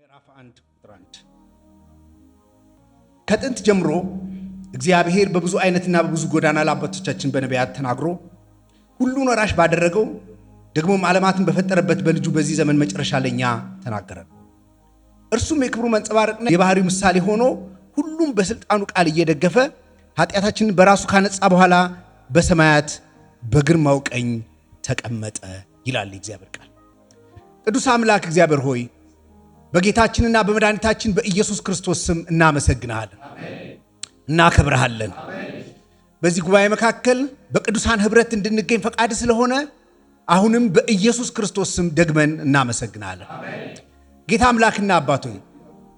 ምዕራፍ 1 ቁጥር 1 ከጥንት ጀምሮ እግዚአብሔር በብዙ አይነትና በብዙ ጎዳና ለአባቶቻችን በነቢያት ተናግሮ ሁሉን ወራሽ ባደረገው ደግሞም ዓለማትን በፈጠረበት በልጁ በዚህ ዘመን መጨረሻ ለኛ ተናገረን። እርሱም የክብሩ መንጸባረቅና የባህሪው ምሳሌ ሆኖ ሁሉም በስልጣኑ ቃል እየደገፈ ኃጢአታችንን በራሱ ካነጻ በኋላ በሰማያት በግርማው ቀኝ ተቀመጠ ይላል እግዚአብሔር ቃል። ቅዱስ አምላክ እግዚአብሔር ሆይ በጌታችንና በመድኃኒታችን በኢየሱስ ክርስቶስ ስም እናመሰግናለን፣ እናከብርሃለን። በዚህ ጉባኤ መካከል በቅዱሳን ህብረት እንድንገኝ ፈቃድ ስለሆነ አሁንም በኢየሱስ ክርስቶስ ስም ደግመን እናመሰግናለን። ጌታ አምላክና አባት ሆይ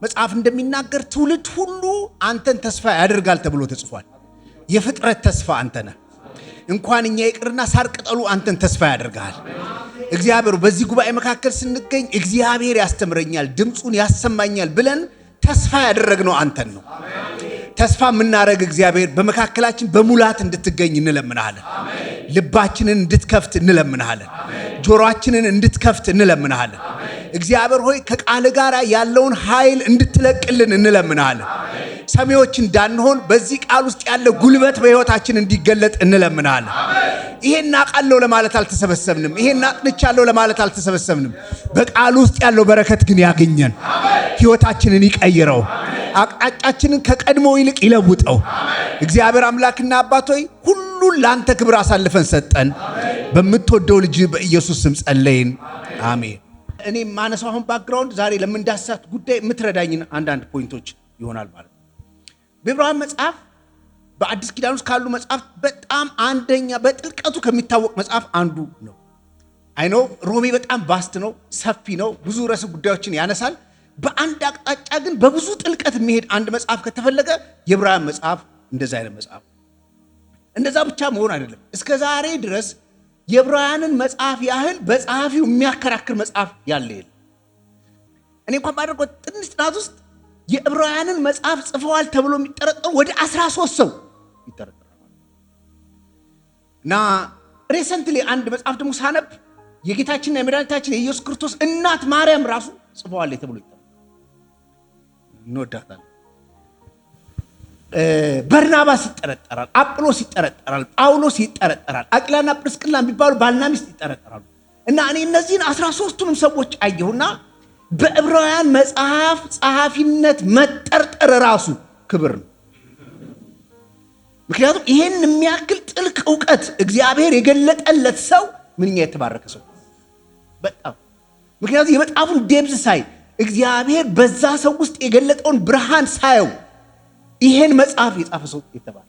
መጽሐፍ እንደሚናገር ትውልድ ሁሉ አንተን ተስፋ ያደርጋል ተብሎ ተጽፏል። የፍጥረት ተስፋ አንተ ነህ። እንኳን እኛ ይቅርና ሳር ቅጠሉ አንተን ተስፋ ያደርጋል። እግዚአብሔር በዚህ ጉባኤ መካከል ስንገኝ እግዚአብሔር ያስተምረኛል፣ ድምፁን ያሰማኛል ብለን ተስፋ ያደረግነው አንተን ነው። ተስፋ የምናደርግ እግዚአብሔር በመካከላችን በሙላት እንድትገኝ እንለምናለን። ልባችንን እንድትከፍት እንለምናለን። ጆሮአችንን እንድትከፍት እንለምናለን። እግዚአብሔር ሆይ ከቃል ጋር ያለውን ኃይል እንድትለቅልን እንለምናለን። ሰሚዎች እንዳንሆን በዚህ ቃል ውስጥ ያለ ጉልበት በሕይወታችን እንዲገለጥ እንለምናለን። ይሄን አቃለው ለማለት አልተሰበሰብንም። ይሄን አጥንቻለሁ ለማለት አልተሰበሰብንም። በቃል ውስጥ ያለው በረከት ግን ያገኘን፣ ሕይወታችንን ይቀይረው፣ አቅጣጫችንን ከቀድሞ ይልቅ ይለውጠው። እግዚአብሔር አምላክና አባት ሆይ ሁሉን ለአንተ ክብር አሳልፈን ሰጠን። በምትወደው ልጅ በኢየሱስ ስም ጸለይን፣ አሜን። እኔ ማነሳው አሁን ባክግራውንድ ዛሬ ለምንዳስሳት ጉዳይ የምትረዳኝን አንዳንድ ፖይንቶች ይሆናል ማለት ነው። በዕብራውያን መጽሐፍ በአዲስ ኪዳን ውስጥ ካሉ መጽሐፍ በጣም አንደኛ በጥልቀቱ ከሚታወቅ መጽሐፍ አንዱ ነው። አይኖ ሮሜ በጣም ቫስት ነው፣ ሰፊ ነው፣ ብዙ ርዕሰ ጉዳዮችን ያነሳል። በአንድ አቅጣጫ ግን በብዙ ጥልቀት የሚሄድ አንድ መጽሐፍ ከተፈለገ የዕብራውያን መጽሐፍ እንደዛ አይነት መጽሐፍ። እንደዛ ብቻ መሆን አይደለም፣ እስከ ዛሬ ድረስ የዕብራውያንን መጽሐፍ ያህል በጸሐፊው የሚያከራክር መጽሐፍ ያለ የለም። እኔ እንኳን ባደረገው ትንሽ ጥናት ውስጥ የዕብራውያንን መጽሐፍ ጽፈዋል ተብሎ የሚጠረጠሩ ወደ 13 ሰው ይጠረጠራል። እና ሪሰንትሊ አንድ መጽሐፍ ደግሞ ሳነብ የጌታችንና የመድኃኒታችን የኢየሱስ ክርስቶስ እናት ማርያም ራሱ ጽፈዋል ተብሎ ይጠረጠራል። እንወዳታለን። በርናባስ ይጠረጠራል፣ አጵሎስ ይጠረጠራል፣ ጳውሎስ ይጠረጠራል፣ አቂላና ጵርስቅላ የሚባሉ ባልና ሚስት ይጠረጠራሉ። እና እኔ እነዚህን 13ቱንም ሰዎች አየሁና በዕብራውያን መጽሐፍ ጸሐፊነት መጠርጠር ራሱ ክብር ነው። ምክንያቱም ይሄን የሚያክል ጥልቅ ዕውቀት እግዚአብሔር የገለጠለት ሰው ምንኛ የተባረከ ሰው በጣም። ምክንያቱም የመጽሐፉን ዴብዝ ሳይ እግዚአብሔር በዛ ሰው ውስጥ የገለጠውን ብርሃን ሳየው ይሄን መጽሐፍ የጻፈ ሰው የተባለ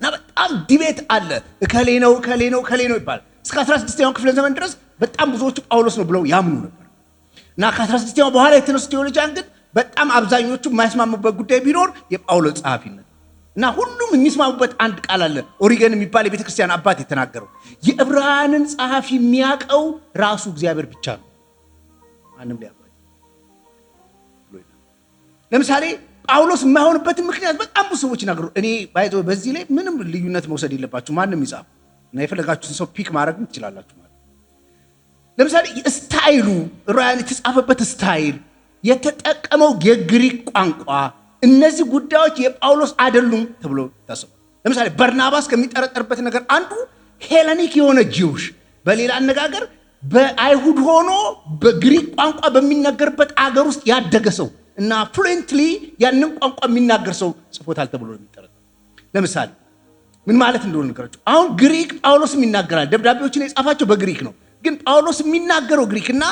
እና በጣም ዲቤት አለ። እከሌ ነው እከሌ ነው እከሌ ነው ይባላል። እስከ 16ኛው ክፍለ ዘመን ድረስ በጣም ብዙዎቹ ጳውሎስ ነው ብለው ያምኑ ነበር። እና ከ16ኛው በኋላ የተነሱ ቴዎሎጂያን ግን በጣም አብዛኞቹ የማይስማሙበት ጉዳይ ቢኖር የጳውሎስ ጸሐፊነት እና ሁሉም የሚስማሙበት አንድ ቃል አለ። ኦሪገን የሚባል የቤተክርስቲያን አባት የተናገረው የዕብራውያንን ጸሐፊ የሚያውቀው ራሱ እግዚአብሔር ብቻ ነው፣ ማንም ሊያውቀው። ለምሳሌ ጳውሎስ የማይሆንበትን ምክንያት በጣም ብዙ ሰዎች ይናገሩ። እኔ ባይዘው በዚህ ላይ ምንም ልዩነት መውሰድ የለባችሁ፣ ማንም ይጻፍ እና የፈለጋችሁትን ሰው ፒክ ማድረግ ትችላላችሁ ማለት። ለምሳሌ ስታይሉ ዕብራውያን የተጻፈበት ስታይል፣ የተጠቀመው የግሪክ ቋንቋ፣ እነዚህ ጉዳዮች የጳውሎስ አይደሉም ተብሎ ታስቧል። ለምሳሌ በርናባስ ከሚጠረጠርበት ነገር አንዱ ሄለኒክ የሆነ ጂውሽ፣ በሌላ አነጋገር በአይሁድ ሆኖ በግሪክ ቋንቋ በሚነገርበት አገር ውስጥ ያደገ ሰው እና ፍሉዌንትሊ ያንን ቋንቋ የሚናገር ሰው ጽፎታል ተብሎ ነው የሚጠረጠረው። ለምሳሌ ምን ማለት እንደሆነ ነገራችሁ። አሁን ግሪክ ጳውሎስም ይናገራል፣ ደብዳቤዎችን የጻፋቸው በግሪክ ነው። ግን ጳውሎስ የሚናገረው ግሪክ እና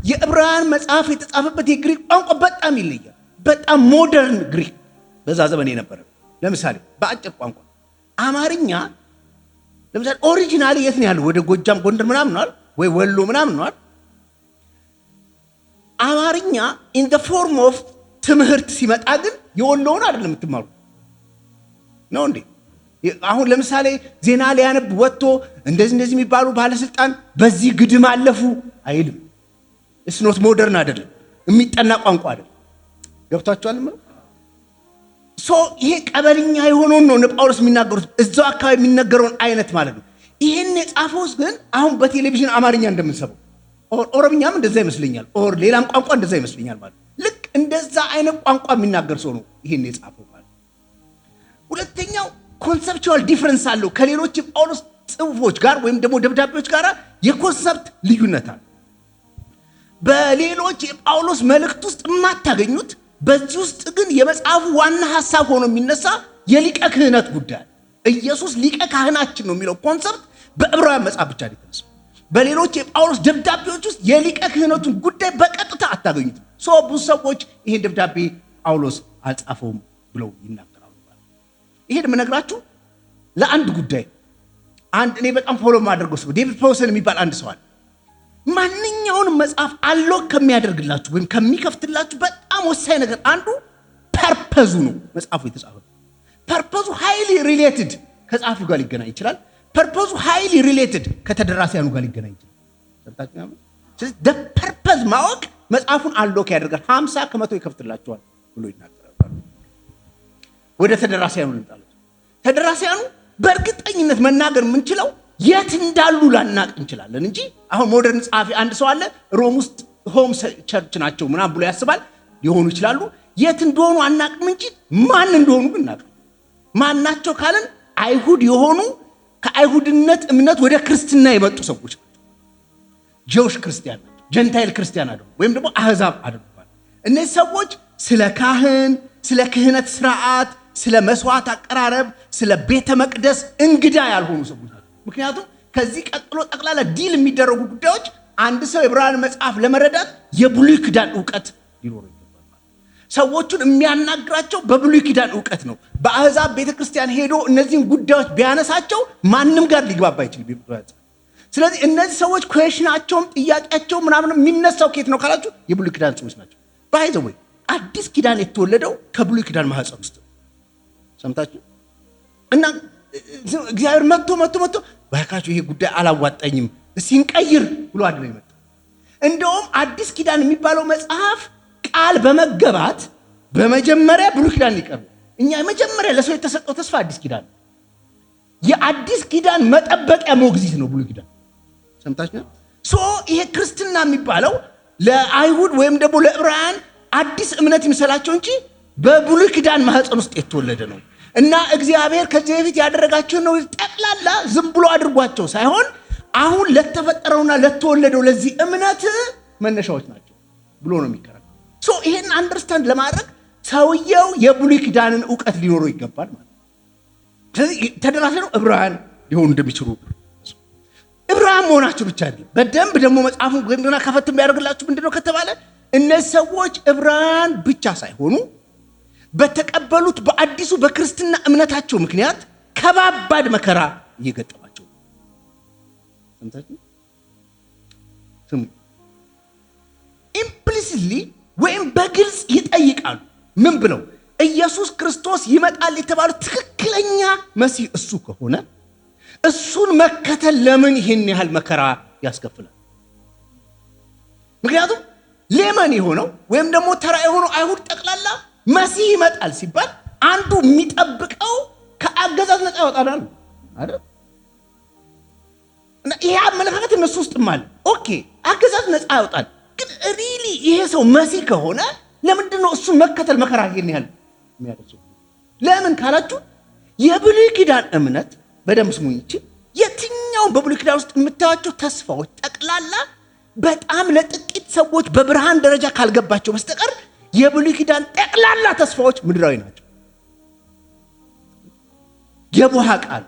የዕብራውያን መጽሐፍ የተጻፈበት የግሪክ ቋንቋ በጣም ይለያል። በጣም ሞደርን ግሪክ በዛ ዘመን የነበረ። ለምሳሌ በአጭር ቋንቋ አማርኛ ለምሳሌ ኦሪጂናሊ የት ነው ያለው? ወደ ጎጃም ጎንደር ምናምን ነው ወይ ወሎ ምናምን ነው። አማርኛ ኢን ዘ ፎርም ኦፍ ትምህርት ሲመጣ ግን የወሎውን አይደለም የምትማሩ ነው እንዴ? አሁን ለምሳሌ ዜና ሊያነብ ወጥቶ እንደዚህ የሚባሉ ባለስልጣን በዚህ ግድም አለፉ አይልም። እስኖት ሞደርን አይደለም፣ የሚጠና ቋንቋ አይደለም። ገብታችኋል? ይሄ ቀበልኛ የሆነውን ነው ጳውሎስ የሚናገሩት፣ እዛው አካባቢ የሚነገረውን አይነት ማለት ነው። ይሄን የጻፈውስ ግን አሁን በቴሌቪዥን አማርኛ እንደምንሰማው ኦሮምኛም እንደዛ ይመስለኛል፣ ኦር ሌላም ቋንቋ እንደዛ ይመስለኛል ማለት ልክ እንደዛ አይነት ቋንቋ የሚናገር ሰው ነው ይሄን የጻፈው ማለት። ሁለተኛው ኮንሰፕቹዋል ዲፈረንስ አለው ከሌሎች ጳውሎስ ጽሑፎች ጋር ወይም ደግሞ ደብዳቤዎች ጋር የኮንሰፕት ልዩነት አለ። በሌሎች የጳውሎስ መልእክት ውስጥ የማታገኙት በዚህ ውስጥ ግን የመጽሐፉ ዋና ሐሳብ ሆኖ የሚነሳ የሊቀ ክህነት ጉዳይ ኢየሱስ ሊቀ ካህናችን ነው የሚለው ኮንሰፕት በዕብራውያን መጽሐፍ ብቻ ነው የተነሳው። በሌሎች የጳውሎስ ደብዳቤዎች ውስጥ የሊቀ ክህነቱን ጉዳይ በቀጥታ አታገኙትም። ብዙ ሰዎች ይሄን ደብዳቤ ጳውሎስ አልጻፈውም ብለው ይናገራሉ። ይሄን የምነግራችሁ ለአንድ ጉዳይ አንድ እኔ በጣም ፎሎ ማድረገው ሰው ዴቪድ ፓውሰን የሚባል አንድ ሰው አለ። ማንኛውንም መጽሐፍ አሎክ ከሚያደርግላችሁ ወይም ከሚከፍትላችሁ በጣም ወሳኝ ነገር አንዱ ፐርፐዙ ነው። መጽሐፉ የተጻፈው ፐርፐዙ ሃይሊ ሪሌትድ ከጸሐፊው ጋር ሊገናኝ ይችላል። ፐርፐዙ ሃይሊ ሪሌትድ ከተደራሲያኑ ጋር ሊገናኝ ይችላል። ስለዚህ ፐርፐዝ ማወቅ መጽሐፉን አሎክ ያደርጋል። 50% ይከፍትላችኋል ብሎ ይናገራል። ወደ ተደራሲያኑ ልምጣለሁ። ተደራሲያኑ በእርግጠኝነት መናገር የምንችለው የት እንዳሉ ላናቅ እንችላለን እንጂ አሁን ሞደርን ጸሐፊ አንድ ሰው አለ ሮም ውስጥ ሆም ቸርች ናቸው ምናምን ብሎ ያስባል። ሊሆኑ ይችላሉ። የት እንደሆኑ አናቅም እንጂ ማን እንደሆኑ ግን እናውቃለን። ማን ናቸው ካለን አይሁድ የሆኑ ከአይሁድነት እምነት ወደ ክርስትና የመጡ ሰዎች ናቸው። ጆሽ ክርስቲያን ናቸው፣ ጀንታይል ክርስቲያን አይደሉም፣ ወይም ደግሞ አህዛብ አይደሉም። እነዚህ ሰዎች ስለ ካህን፣ ስለ ክህነት ስርዓት፣ ስለ መስዋዕት አቀራረብ፣ ስለ ቤተ መቅደስ እንግዳ ያልሆኑ ሰዎች ናቸው። ምክንያቱም ከዚህ ቀጥሎ ጠቅላላ ዲል የሚደረጉ ጉዳዮች አንድ ሰው የዕብራውያን መጽሐፍ ለመረዳት የብሉይ ኪዳን ዕውቀት ሊኖረው ይገባል። ሰዎቹን የሚያናግራቸው በብሉይ ኪዳን ዕውቀት ነው። በአህዛብ ቤተክርስቲያን ሄዶ እነዚህን ጉዳዮች ቢያነሳቸው ማንም ጋር ሊግባባ አይችልም። ስለዚህ እነዚህ ሰዎች ኩዌሽናቸውም ጥያቄያቸው ምናምን የሚነሳው ከየት ነው ካላችሁ የብሉይ ኪዳን ሰዎች ናቸው። ባይዘው ወይ አዲስ ኪዳን የተወለደው ከብሉይ ኪዳን ማህፀን ውስጥ ሰምታችሁ እና እግዚአብሔር መጥቶ ባካችሁ ይሄ ጉዳይ አላዋጣኝም ሲንቀይር ብሎ አይደለም የመጣው። እንደውም አዲስ ኪዳን የሚባለው መጽሐፍ ቃል በመገባት በመጀመሪያ ብሉይ ኪዳን ሊቀርብ እኛ የመጀመሪያ ለሰው የተሰጠው ተስፋ አዲስ ኪዳን የአዲስ ኪዳን መጠበቂያ ሞግዚት ነው ብሉይ ኪዳን ሰምታችሁ። ይሄ ክርስትና የሚባለው ለአይሁድ ወይም ደግሞ ለዕብራውያን አዲስ እምነት ይመስላቸው እንጂ በብሉይ ኪዳን ማህፀን ውስጥ የተወለደ ነው። እና እግዚአብሔር ከዚህ በፊት ያደረጋቸው ነው ጠቅላላ ዝም ብሎ አድርጓቸው ሳይሆን አሁን ለተፈጠረውና ለተወለደው ለዚህ እምነት መነሻዎች ናቸው ብሎ ነው የሚከራከረው። ይሄን አንደርስታንድ ለማድረግ ሰውየው የብሉይ ኪዳንን ዕውቀት ሊኖረው ይገባል ማለት ነው። ስለዚህ ተደራሲያኑ ዕብራውያን ሊሆኑ እንደሚችሉ ዕብራውያን መሆናቸው ብቻ አይደለም። በደንብ ደግሞ መጽሐፉን ገና ከፈት የሚያደርግላችሁ ምንድነው ከተባለ እነዚህ ሰዎች ዕብራውያን ብቻ ሳይሆኑ በተቀበሉት በአዲሱ በክርስትና እምነታቸው ምክንያት ከባባድ መከራ እየገጠማቸው ሰምታችሁ ስሙ። ኢምፕሊሲትሊ ወይም በግልጽ ይጠይቃሉ። ምን ብለው? ኢየሱስ ክርስቶስ ይመጣል የተባለው ትክክለኛ መሲህ እሱ ከሆነ እሱን መከተል ለምን ይሄን ያህል መከራ ያስከፍላል? ምክንያቱም ሌመን የሆነው ወይም ደግሞ ተራ የሆነው አይሁድ ጠቅላላ መሲህ ይመጣል ሲባል አንዱ የሚጠብቀው ከአገዛዝ ነፃ ያወጣናል አይደል? እና ይሄ አመለካከት እነሱ ውስጥም አለ። ኦኬ አገዛዝ ነፃ ያወጣል፣ ግን ሪሊ ይሄ ሰው መሲህ ከሆነ ለምንድን ነው እሱን መከተል መከራ ይሄን ያህል የሚያደርሰው? ለምን ካላችሁ የብሉይ ኪዳን እምነት በደንብ ስሙኝ። የትኛውም በብሉይ ኪዳን ውስጥ የምታዩቸው ተስፋዎች ጠቅላላ በጣም ለጥቂት ሰዎች በብርሃን ደረጃ ካልገባቸው በስተቀር የብሉይ ኪዳን ጠቅላላ ተስፋዎች ምድራዊ ናቸው። የቡሃ ቃል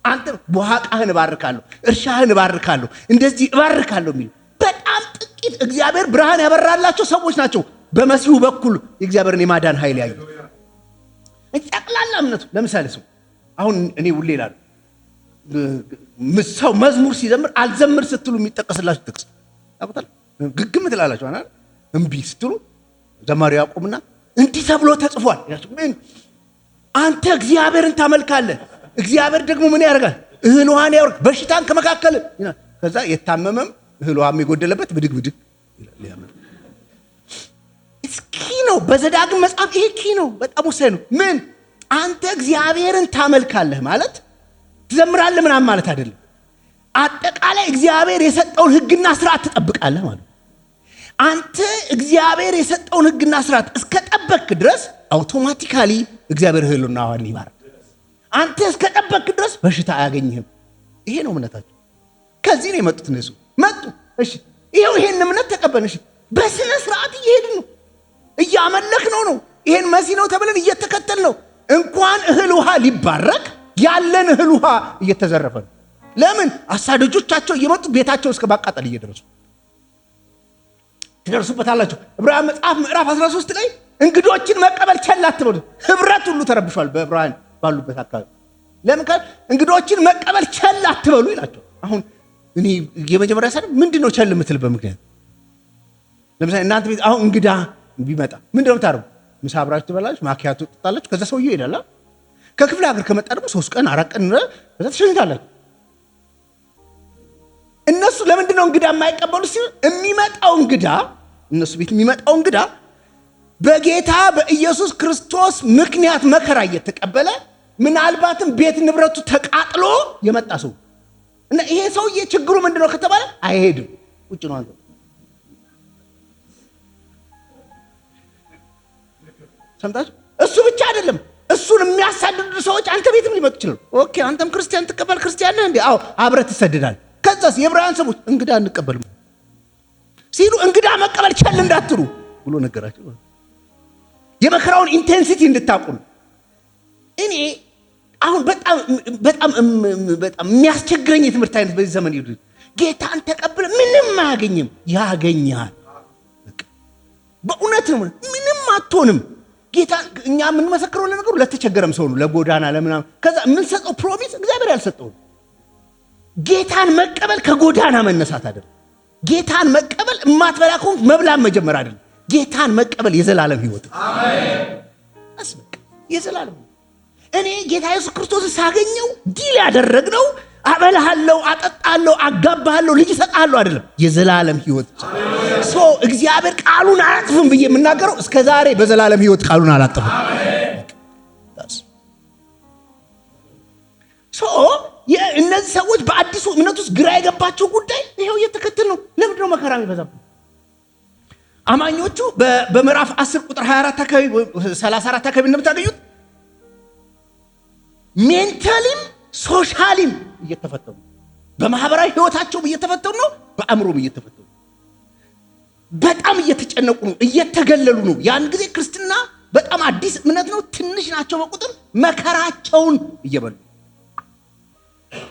አንተ ቡሃቃህን እባርካለሁ፣ እርሻህን እባርካለሁ፣ እንደዚህ እባርካለሁ የሚሉ በጣም ጥቂት እግዚአብሔር ብርሃን ያበራላቸው ሰዎች ናቸው በመሲሁ በኩል የእግዚአብሔርን የማዳን ኃይል ያዩ ጠቅላላ እምነቱ። ለምሳሌ ሰው አሁን እኔ ውሌ እላለሁ ሰው መዝሙር ሲዘምር አልዘምር ስትሉ የሚጠቀስላችሁ ጥቅስ ታውቁታል። ግግም ትላላችሁ አይደል? እምቢ ስትሉ ዘማሪው ያቆምና እንዲህ ተብሎ ተጽፏል። አንተ እግዚአብሔርን ታመልካለህ፣ እግዚአብሔር ደግሞ ምን ያደርጋል? እህል ውሃን ያወርድ በሽታን ከመካከል። ከዛ የታመመም እህል ውሃም የጎደለበት ብድግ ብድግ ይላል። እስኪ ነው በዘዳግም መጽሐፍ ይሄ ኪ ነው፣ በጣም ወሳኝ ነው። ምን አንተ እግዚአብሔርን ታመልካለህ ማለት ትዘምራለህ ምናምን ማለት አይደለም። አጠቃላይ እግዚአብሔር የሰጠውን ሕግና ስርዓት ትጠብቃለህ ማለት ነው። አንተ እግዚአብሔር የሰጠውን ሕግና ስርዓት እስከጠበቅክ ድረስ አውቶማቲካሊ እግዚአብሔር ህልውናህን ይባርክ። አንተ እስከጠበቅክ ድረስ በሽታ አያገኝህም። ይሄ ነው እምነታቸው። ከዚህ ነው የመጡት እነሱ መጡ። እሺ ይሄን እምነት ተቀበልን። እሺ በስነ ስርዓት እየሄድን ነው፣ እያመለክነው ነው። ይሄን መሲህ ነው ተብለን እየተከተል ነው። እንኳን እህል ውሃ ሊባረክ ያለን እህል ውሃ እየተዘረፈ ነው። ለምን? አሳዳጆቻቸው እየመጡ ቤታቸው እስከ ማቃጠል እየደረሱ ትደርሱበታላችሁ። ዕብራውያን መጽሐፍ ምዕራፍ 13 ላይ እንግዶችን መቀበል ቸል አትበሉ። ህብረት ሁሉ ተረብሿል በዕብራውያን ባሉበት አካባቢ። ለምን? እንግዶችን መቀበል ቸል አትበሉ ይላቸው። አሁን እኔ የመጀመሪያ ሰዓት ምንድነው ቸል የምትልበት ምክንያት? ለምሳሌ እናንተ ቤት አሁን እንግዳ ቢመጣ ምንድነው ታረጉ? ምሳ አብራችሁ ትበላላችሁ፣ ማኪያቶ ትጠጣላችሁ፣ ከዛ ሰውዬው ይሄዳል። ከክፍለ ሀገር ከመጣ ደግሞ 3 ቀን 4 ቀን ከዛ ትሸኝታላችሁ። እነሱ ለምንድነው እንግዳ የማይቀበሉት ሲል የሚመጣው እንግዳ እነሱ ቤት የሚመጣው እንግዳ በጌታ በኢየሱስ ክርስቶስ ምክንያት መከራ እየተቀበለ ምናልባትም ቤት ንብረቱ ተቃጥሎ የመጣ ሰው እና ይሄ ሰውዬ ችግሩ ምንድነው ከተባለ አይሄድም፣ ቁጭ ነው አንተ። ሰምታችሁ? እሱ ብቻ አይደለም፣ እሱን የሚያሳድዱ ሰዎች አንተ ቤትም ሊመጡ ይችላሉ። ኦኬ አንተም ክርስቲያን ትቀበል ክርስቲያን ነህ እንዴ? አዎ አብረህ ትሰደዳለህ። ከዛስ የዕብራውያን ሰዎች እንግዳ እንቀበል ሲሉ እንግዳ መቀበል ቸል እንዳትሉ ብሎ ነገራቸው። የመከራውን ኢንቴንሲቲ እንድታውቁ። እኔ አሁን በጣም የሚያስቸግረኝ የትምህርት አይነት በዚህ ዘመን ይሉ ጌታን ተቀበለ ምንም አያገኝም፣ ያገኛል። በእውነት ነው፣ ምንም አትሆንም። ጌታ እኛ የምንመሰክረው ለነገሩ ለተቸገረም ሰው ነው፣ ለጎዳና ለምናምን። ከዛ የምንሰጠው ፕሮሚስ እግዚአብሔር ያልሰጠው። ጌታን መቀበል ከጎዳና መነሳት አይደለም። ጌታን መቀበል እማትበላ ከሆንክ መብላን መጀመር አይደለም። ጌታን መቀበል የዘላለም ሕይወት። አሜን። አስበቃ የዘላለም። እኔ ጌታ ኢየሱስ ክርስቶስን ሳገኘው ዲል ያደረግነው አበላሃለሁ፣ አጠጣለሁ፣ አጋባሃለሁ፣ ልጅ እሰጥሃለሁ አይደለም፣ የዘላለም ሕይወት። ሶ እግዚአብሔር ቃሉን አያጥፍም ብዬ የምናገረው እስከ ዛሬ በዘላለም ሕይወት ቃሉን አላጠፈም። ሶ እነዚህ ሰዎች በአዲሱ እምነት ውስጥ ግራ የገባቸው ጉዳይ ይሄው እየተከተል ነው። ለምንድን ነው መከራ የሚበዛበት? አማኞቹ በምዕራፍ 10 ቁጥር 24 አካባቢ 34 አካባቢ እንደምታገኙት ሜንታሊም ሶሻሊም እየተፈተኑ በማህበራዊ ህይወታቸውም እየተፈተኑ ነው፣ በአእምሮም እየተፈተኑ በጣም እየተጨነቁ ነው፣ እየተገለሉ ነው። ያን ጊዜ ክርስትና በጣም አዲስ እምነት ነው። ትንሽ ናቸው በቁጥር መከራቸውን እየበሉ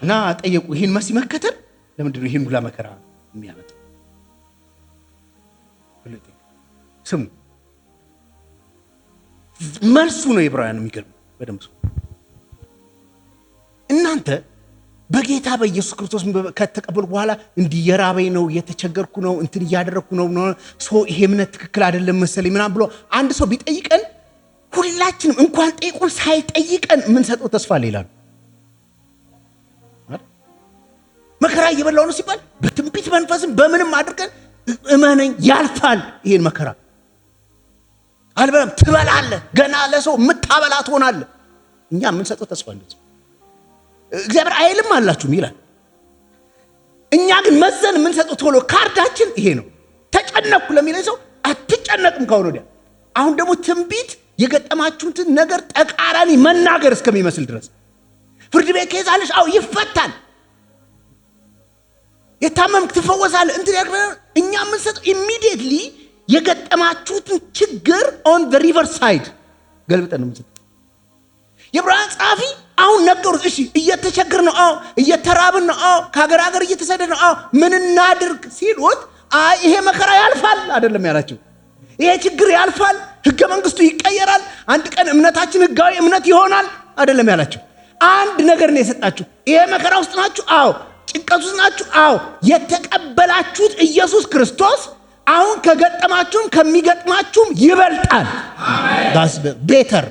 እና ጠየቁ፣ ይህን መሲህ መከተል ለምንድን ነው ይህን ሁላ መከራ የሚያመጣው? ስሙ መልሱ ነው የዕብራውያን የሚገርም በደንብ እናንተ በጌታ በኢየሱስ ክርስቶስ ከተቀበሉ በኋላ እንዲየራበኝ ነው፣ እየተቸገርኩ ነው፣ እንትን እያደረኩ ነው ይሄ እምነት ትክክል አይደለም መሰለኝ ምናምን ብሎ አንድ ሰው ቢጠይቀን ሁላችንም እንኳን ጠይቆን ሳይጠይቀን የምንሰጠው ተስፋ ሌላ ነው። መከራ እየበላው ነው ሲባል በትንቢት መንፈስም በምንም አድርገን እመነኝ ያልፋል ይሄን መከራ አልበለም ትበላለህ፣ ገና ለሰው የምታበላ ትሆናለህ። እኛ የምንሰጠው ተስፋ እንደዚህ እግዚአብሔር አይልም አላችሁም ይላል። እኛ ግን መዘን የምንሰጠው ቶሎ ካርዳችን ይሄ ነው። ተጨነቅኩ ለሚለው ሰው አትጨነቅም ካሁን ወዲያ። አሁን ደግሞ ትንቢት የገጠማችሁትን ነገር ተቃራኒ መናገር እስከሚመስል ድረስ ፍርድ ቤት ከይዛለሽ፣ አው ይፈታል፣ የታመምክ ትፈወሳለህ። እንትን ያገ እኛ የምንሰጠው ኢሚዲየትሊ የገጠማችሁትን ችግር ኦን ዘ ሪቨር ሳይድ ገልብጠን ነው የምንሰጠው። የዕብራውያን ጸሐፊ አሁን ነገሩት። እሺ እየተቸገርን ነው፣ አዎ እየተራብን ነው፣ አዎ ከሀገር ሀገር እየተሰደድን ነው፣ አዎ ምን እናድርግ ሲሉት አይ ይሄ መከራ ያልፋል አይደለም ያላቸው። ይሄ ችግር ያልፋል፣ ህገ መንግስቱ ይቀየራል፣ አንድ ቀን እምነታችን ህጋዊ እምነት ይሆናል አይደለም ያላቸው። አንድ ነገር ነው የሰጣችሁ። ይሄ መከራ ውስጥ ናችሁ፣ አዎ ጭንቀት ውስጥ ናችሁ፣ አዎ የተቀበላችሁት ኢየሱስ ክርስቶስ አሁን ከገጠማችሁም ከሚገጥማችሁም ይበልጣል። አሜን። ዳስ ቤተር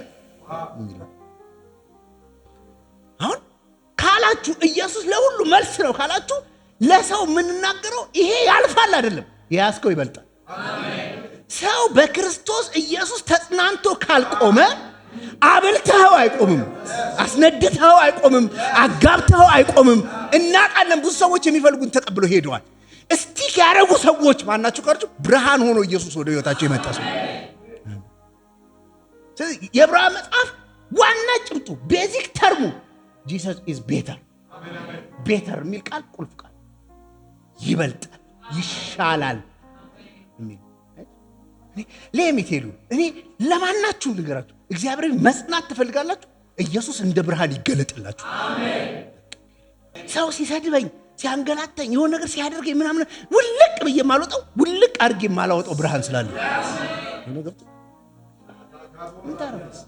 አሁን ካላችሁ ኢየሱስ ለሁሉ መልስ ነው ካላችሁ ለሰው የምንናገረው ይሄ ያልፋል አይደለም፣ የያዝከው ይበልጣል። አሜን። ሰው በክርስቶስ ኢየሱስ ተጽናንቶ ካልቆመ አብልተኸው አይቆምም፣ አስነድተኸው አይቆምም፣ አጋብተኸው አይቆምም። እናውቃለን ብዙ ሰዎች የሚፈልጉን ተቀብለው ሄደዋል። እስቲክ ያደረጉ ሰዎች ማናቸው ቀርጩ ብርሃን ሆኖ ኢየሱስ ወደ ህይወታቸው የመጣ ሰው። ስለዚህ የዕብራውያን መጽሐፍ ዋና ጭብጡ ቤዚክ ተርሙ ጂሰስ ኢዝ ቤተር። ቤተር የሚል ቃል ቁልፍ ቃል ይበልጣል፣ ይሻላል የሚል ለሚቴሉ እኔ ለማናችሁ ንገራችሁ እግዚአብሔርን መጽናት ትፈልጋላችሁ፣ ኢየሱስ እንደ ብርሃን ይገለጥላችሁ። አሜን። ሰው ሲሰድበኝ ሲያንገላታኝ የሆነ ነገር ሲያደርገኝ ምናምን ውልቅ ብዬ ማልወጣው ውልቅ አድርጌ ማላወጣው ብርሃን ስላለ ነገር ምን ታረጋስ?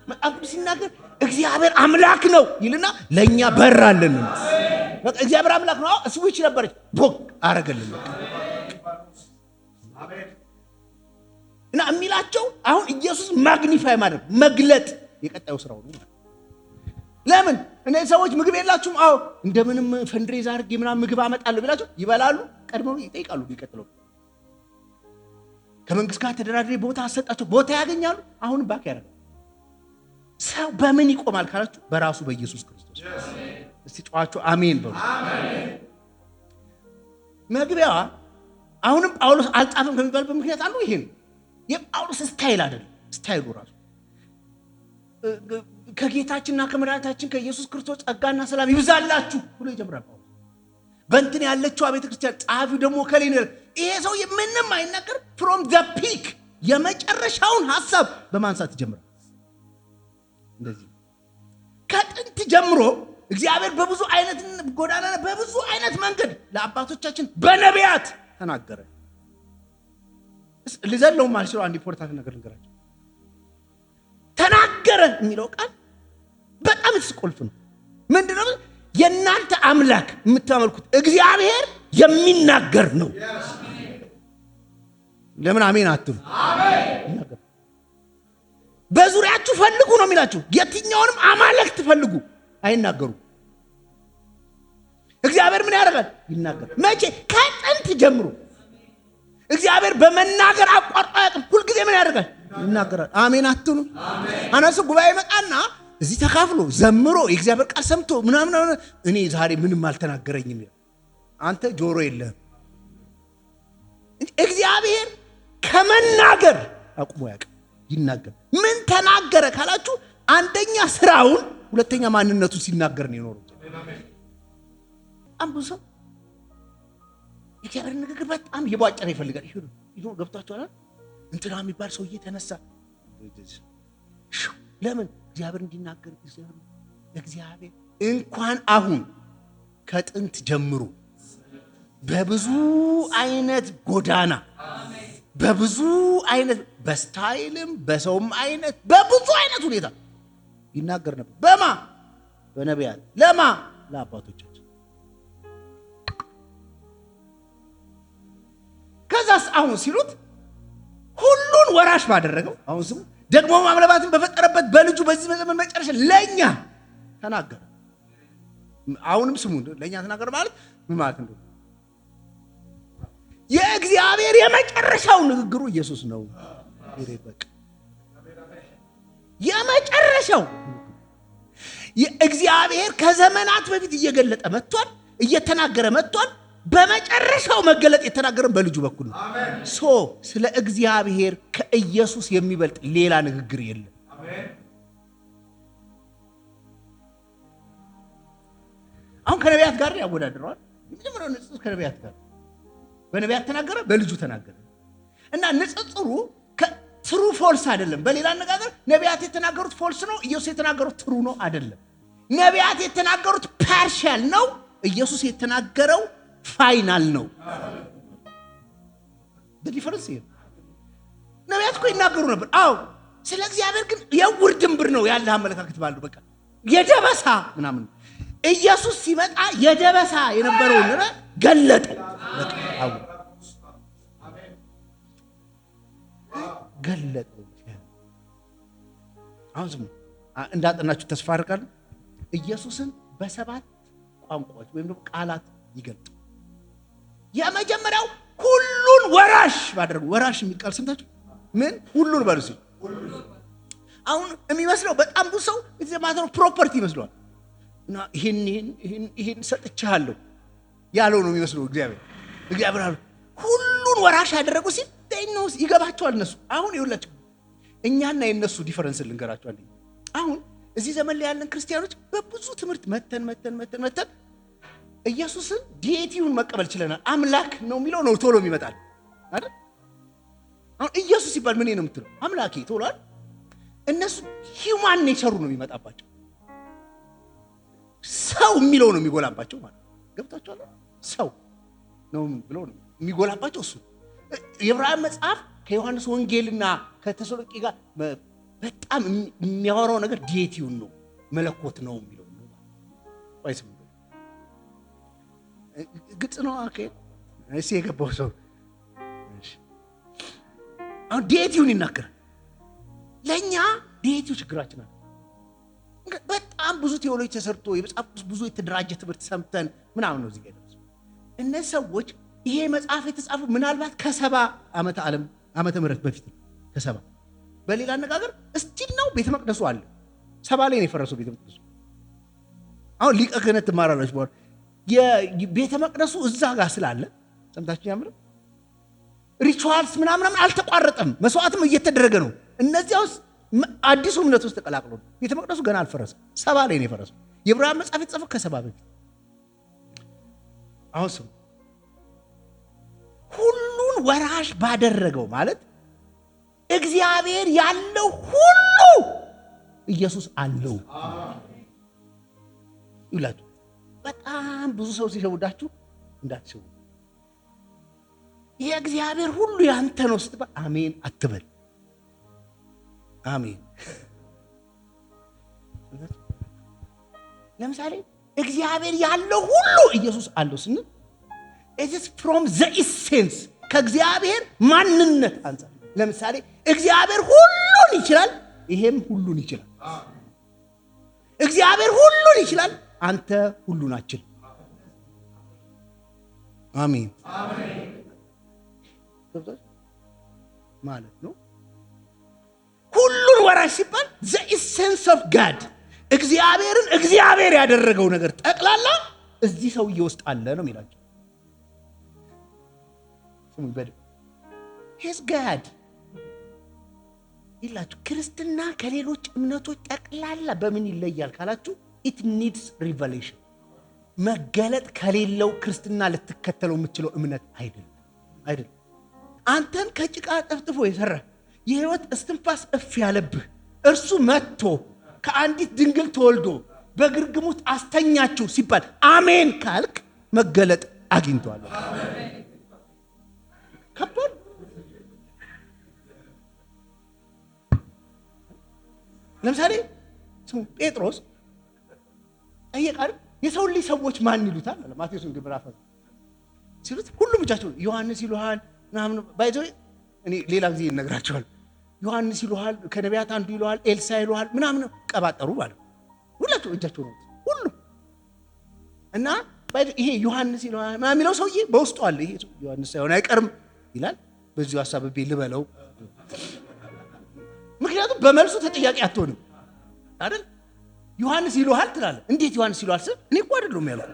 መጽሐፍ ሲናገር እግዚአብሔር አምላክ ነው ይልና ለኛ በራለን። በቃ እግዚአብሔር አምላክ ነው ስዊች ነበረች ቦክ አረገልን። አሜን። እና የሚላቸው አሁን ኢየሱስ ማግኒፋይ ማድረግ መግለጥ የቀጣዩ ስራው ነው። ለምን እነዚህ ሰዎች ምግብ የላችሁም? አዎ እንደምንም ፈንድሬዝ አድርጌ ምናምን ምግብ አመጣለሁ ቢላቸው ይበላሉ፣ ቀድመው ይጠይቃሉ። ቢቀጥለው ከመንግስት ጋር ተደራድሬ ቦታ አሰጣቸው፣ ቦታ ያገኛሉ። አሁን ባክ ያደርጋል። ሰው በምን ይቆማል ካላችሁ በራሱ በኢየሱስ ክርስቶስ። እስቲ ጨዋቸው አሜን በሉ። አሜን። መግቢያዋ አሁንም ጳውሎስ አልጻፈም ከሚባልበት ምክንያት አለው ይሄ ነው። የጳውሎስ ስታይል አይደለም፣ ስታይሉ ራሱ ከጌታችንና ከመድኃኒታችን ከኢየሱስ ክርስቶስ ጸጋና ሰላም ይብዛላችሁ ብሎ ይጀምራል ጳውሎስ። በእንትን ያለችው ቤተ ክርስቲያን ጸሐፊው ደግሞ ከሌለ ይሄ ሰው ምንም አይናገር ፍሮም ዘ ፒክ የመጨረሻውን ሐሳብ በማንሳት ይጀምራል። እንደዚህ ከጥንት ጀምሮ እግዚአብሔር በብዙ አይነት ጎዳና በብዙ አይነት መንገድ ለአባቶቻችን በነቢያት ተናገረ። ለዘለው ማለት ነው። አንድ ኢምፖርታንት ነገር ልንገራችሁ። ተናገረ የሚለው ቃል በጣም ቁልፍ ነው። ምንድነው? የእናንተ አምላክ የምታመልኩት እግዚአብሔር የሚናገር ነው። ለምን አሜን አትሉ? አሜን። በዙሪያችሁ ፈልጉ ነው የሚላችሁ። የትኛውንም አማልክት ፈልጉ፣ አይናገሩ። እግዚአብሔር ምን ያደርጋል? ይናገር። መቼ? ከጥንት ጀምሮ እግዚአብሔር በመናገር አቋርጦ አያውቅም። ሁልጊዜ ምን ያደርጋል? ይናገራል። አሜን አትሉ? አናሱ ጉባኤ መጣና እዚህ ተካፍሎ ዘምሮ የእግዚአብሔር ቃል ሰምቶ ምናምን እኔ ዛሬ ምንም አልተናገረኝም ይላል። አንተ ጆሮ የለህም። እግዚአብሔር ከመናገር አቁሞ ያውቃል፣ ይናገር። ምን ተናገረ ካላችሁ አንደኛ ስራውን፣ ሁለተኛ ማንነቱን ሲናገር ነው የኖረው። ብዙ ሰው የእግዚአብሔር ንግግር በጣም የቧጨረ ይፈልጋል። ይሄ ገብታችኋል? እንትና የሚባል ሰውዬ ተነሳ። ለምን? እግዚአብሔር እንዲናገር። እግዚአብሔር እንኳን አሁን ከጥንት ጀምሮ በብዙ አይነት ጎዳና በብዙ አይነት በስታይልም በሰውም አይነት በብዙ አይነት ሁኔታ ይናገር ነበር። በማ? በነቢያት። ለማ? ለአባቶቻችን። ከዛስ አሁን ሲሉት ሁሉን ወራሽ ባደረገው አሁን ስሙ ደግሞ ማምለባትን በፈጠረበት በልጁ በዚህ ዘመን መጨረሻ ለኛ ተናገረ። አሁንም ስሙ ለኛ ተናገረ ማለት ምን ማለት ነው? የእግዚአብሔር የመጨረሻው ንግግሩ ኢየሱስ ነው። ይረበቅ የመጨረሻው እግዚአብሔር ከዘመናት በፊት እየገለጠ መጥቷል፣ እየተናገረ መጥቷል። በመጨረሻው መገለጥ የተናገረን በልጁ በኩል ነው። ሶ ስለ እግዚአብሔር ከኢየሱስ የሚበልጥ ሌላ ንግግር የለም። አሁን ከነቢያት ጋር ያወዳድረዋል። ምንድነው ንጽጽር? ከነቢያት ጋር በነቢያት ተናገረ፣ በልጁ ተናገረ እና ንጽጽሩ ትሩ ፎልስ አይደለም። በሌላ አነጋገር ነቢያት የተናገሩት ፎልስ ነው፣ ኢየሱስ የተናገሩት ትሩ ነው አይደለም። ነቢያት የተናገሩት ፓርሻል ነው፣ ኢየሱስ የተናገረው ፋይናል ነው። በዲፈረንስ ይሄ ነቢያት እኮ ይናገሩ ነበር። አዎ ስለ እግዚአብሔር ግን የውር ድንብር ነው ያለ አመለካከት ባለው በቃ የደበሳ ምናምን። ኢየሱስ ሲመጣ የደበሳ የነበረውን ነገር ገለጠው። በቃ አዎ ገለጠው። አሁን ስሙ እንዳጠናችሁ ተስፋ አድርጋለሁ። ኢየሱስን በሰባት ቋንቋዎች ወይም ደግሞ ቃላት ይገልጥ። የመጀመሪያው ሁሉን ወራሽ ባደረገው። ወራሽ የሚል ቃል ሰምታችሁ? ምን ሁሉን በሉ ሲል አሁን የሚመስለው በጣም ብዙ ሰው እዚህ ማለት ፕሮፐርቲ ይመስለዋል እና ይሄን ሰጥቻለሁ ያለው ነው የሚመስለው እግዚአብሔር አለ ሁሉን ወራሽ ያደረጉ ሲል ደይኖስ ይገባቸዋል እነሱ አሁን ይኸውላችሁ እኛና የነሱ ዲፈረንስ ልንገራቸዋል አሁን እዚህ ዘመን ላይ ያለን ክርስቲያኖች በብዙ ትምህርት መተን ኢየሱስን ዲኤቲውን መቀበል ችለናል አምላክ ነው የሚለው ነው ቶሎ የሚመጣል አይደል አሁን ኢየሱስ ሲባል ምን ነው የምትለው አምላኬ ቶሏል እነሱ ሂዩማን ኔቸሩ ነው የሚመጣባቸው ሰው የሚለው ነው የሚጎላባቸው ማለት ገብታችኋል ሰው ነው ብሎ ነው የሚጎላባቸው እሱ የዕብራውያን መጽሐፍ ከዮሐንስ ወንጌልና ከተሰሎንቄ ጋር በጣም የሚያወራው ነገር ዲኤቲውን ነው መለኮት ነው የሚለው ነው ወይስ ግልጽ ነው ኦኬ እሺ የገባው ሰው አሁን ዲኤቲውን ይናገራል ለኛ ዲኤቲው ችግራችን ነው በጣም ብዙ ቴዎሎጂ ተሰርቶ የመጽሐፍ ብዙ የተደራጀ ትምህርት ሰምተን ምናምን ነው እዚህ ጋር እነዚህ ሰዎች ይሄ መጽሐፍ የተጻፈው ምናልባት ከ70 ዓመተ ምህረት በፊት ከ70 በሌላ አነጋገር እስቲል ነው ቤተ መቅደሱ አለ 70 ላይ ነው የፈረሰው ቤተ መቅደሱ አሁን ሊቀ ክህነት ትማራላችሁ በኋላ የቤተ መቅደሱ እዛ ጋር ስላለ ሰምታችሁ ያምር ሪቹዋልስ ምናምን አልተቋረጠም መስዋዕትም እየተደረገ ነው እነዚያውስ አዲሱ እምነት ውስጥ ተቀላቅሎ ቤተ መቅደሱ ገና አልፈረሰም 70 ላይ ነው የፈረሰው የዕብራውያን መጽሐፍ የተጻፈው ከ70 በፊት አሁን ሁሉን ወራሽ ባደረገው ማለት እግዚአብሔር ያለው ሁሉ ኢየሱስ አለው ይላል በጣም ብዙ ሰው ሲሸውዳችሁ እንዳትሸው የእግዚአብሔር ሁሉ ያንተ ነው ስትባል አሜን አትበል አሜን ለምሳሌ እግዚአብሔር ያለው ሁሉ ኢየሱስ አለው ስንል it is from the essence ከእግዚአብሔር ማንነት አንፃር ለምሳሌ እግዚአብሔር ሁሉን ይችላል ይሄም ሁሉን ይችላል እግዚአብሔር ሁሉን ይችላል አንተ ሁሉን አትችል አሜን አሜን ማለት ነው ሁሉን ወራሽ ሲባል the essence of God እግዚአብሔርን እግዚአብሔር ያደረገው ነገር ጠቅላላ እዚህ ሰውዬ ውስጥ አለ ነው የሚላቸው ስሙ ይበል he's God ይላችሁ ክርስትና ከሌሎች እምነቶች ጠቅላላ በምን ይለያል ካላችሁ it needs revelation መገለጥ ከሌለው ክርስትና ልትከተለው የምትችለው እምነት አይደለም አንተን ከጭቃ ጠፍጥፎ የሰራ የህይወት እስትንፋስ እፍ ያለብህ እርሱ መጥቶ ከአንዲት ድንግል ተወልዶ በግርግሙት አስተኛችሁ ሲባል አሜን ካልክ መገለጥ አግኝቷል ከባድ ለምሳሌ ስሙ ጴጥሮስ ጠየቃል የሰው ልጅ ሰዎች ማን ይሉታል አለ ማቴዎስ ወንጌል ምዕራፍ ሲሉት ሁሉም እጃቸው ዮሐንስ ይሉሃል ምናምን ባይዘው እኔ ሌላ ጊዜ እነግራቸዋለሁ ዮሐንስ ይሉሃል ከነቢያት አንዱ ይሉሃል ኤልሳ ይሉሃል ምናምን ቀባጠሩ ማለት ሁላቸው እጃቸው ነው ሁሉ እና ይሄ ዮሐንስ ይሉሃል ምናምን የሚለው ሰውዬ በውስጡ አለ ይሄ ዮሐንስ ሳይሆን አይቀርም ይላል በዚሁ ሐሳብ ልበለው ምክንያቱም በመልሱ ተጠያቂ አትሆንም አይደል ዮሐንስ ይሉሃል ትላለህ እንዴት ዮሐንስ ይሉሃል ስለ እኔ እኮ አይደለም ያለው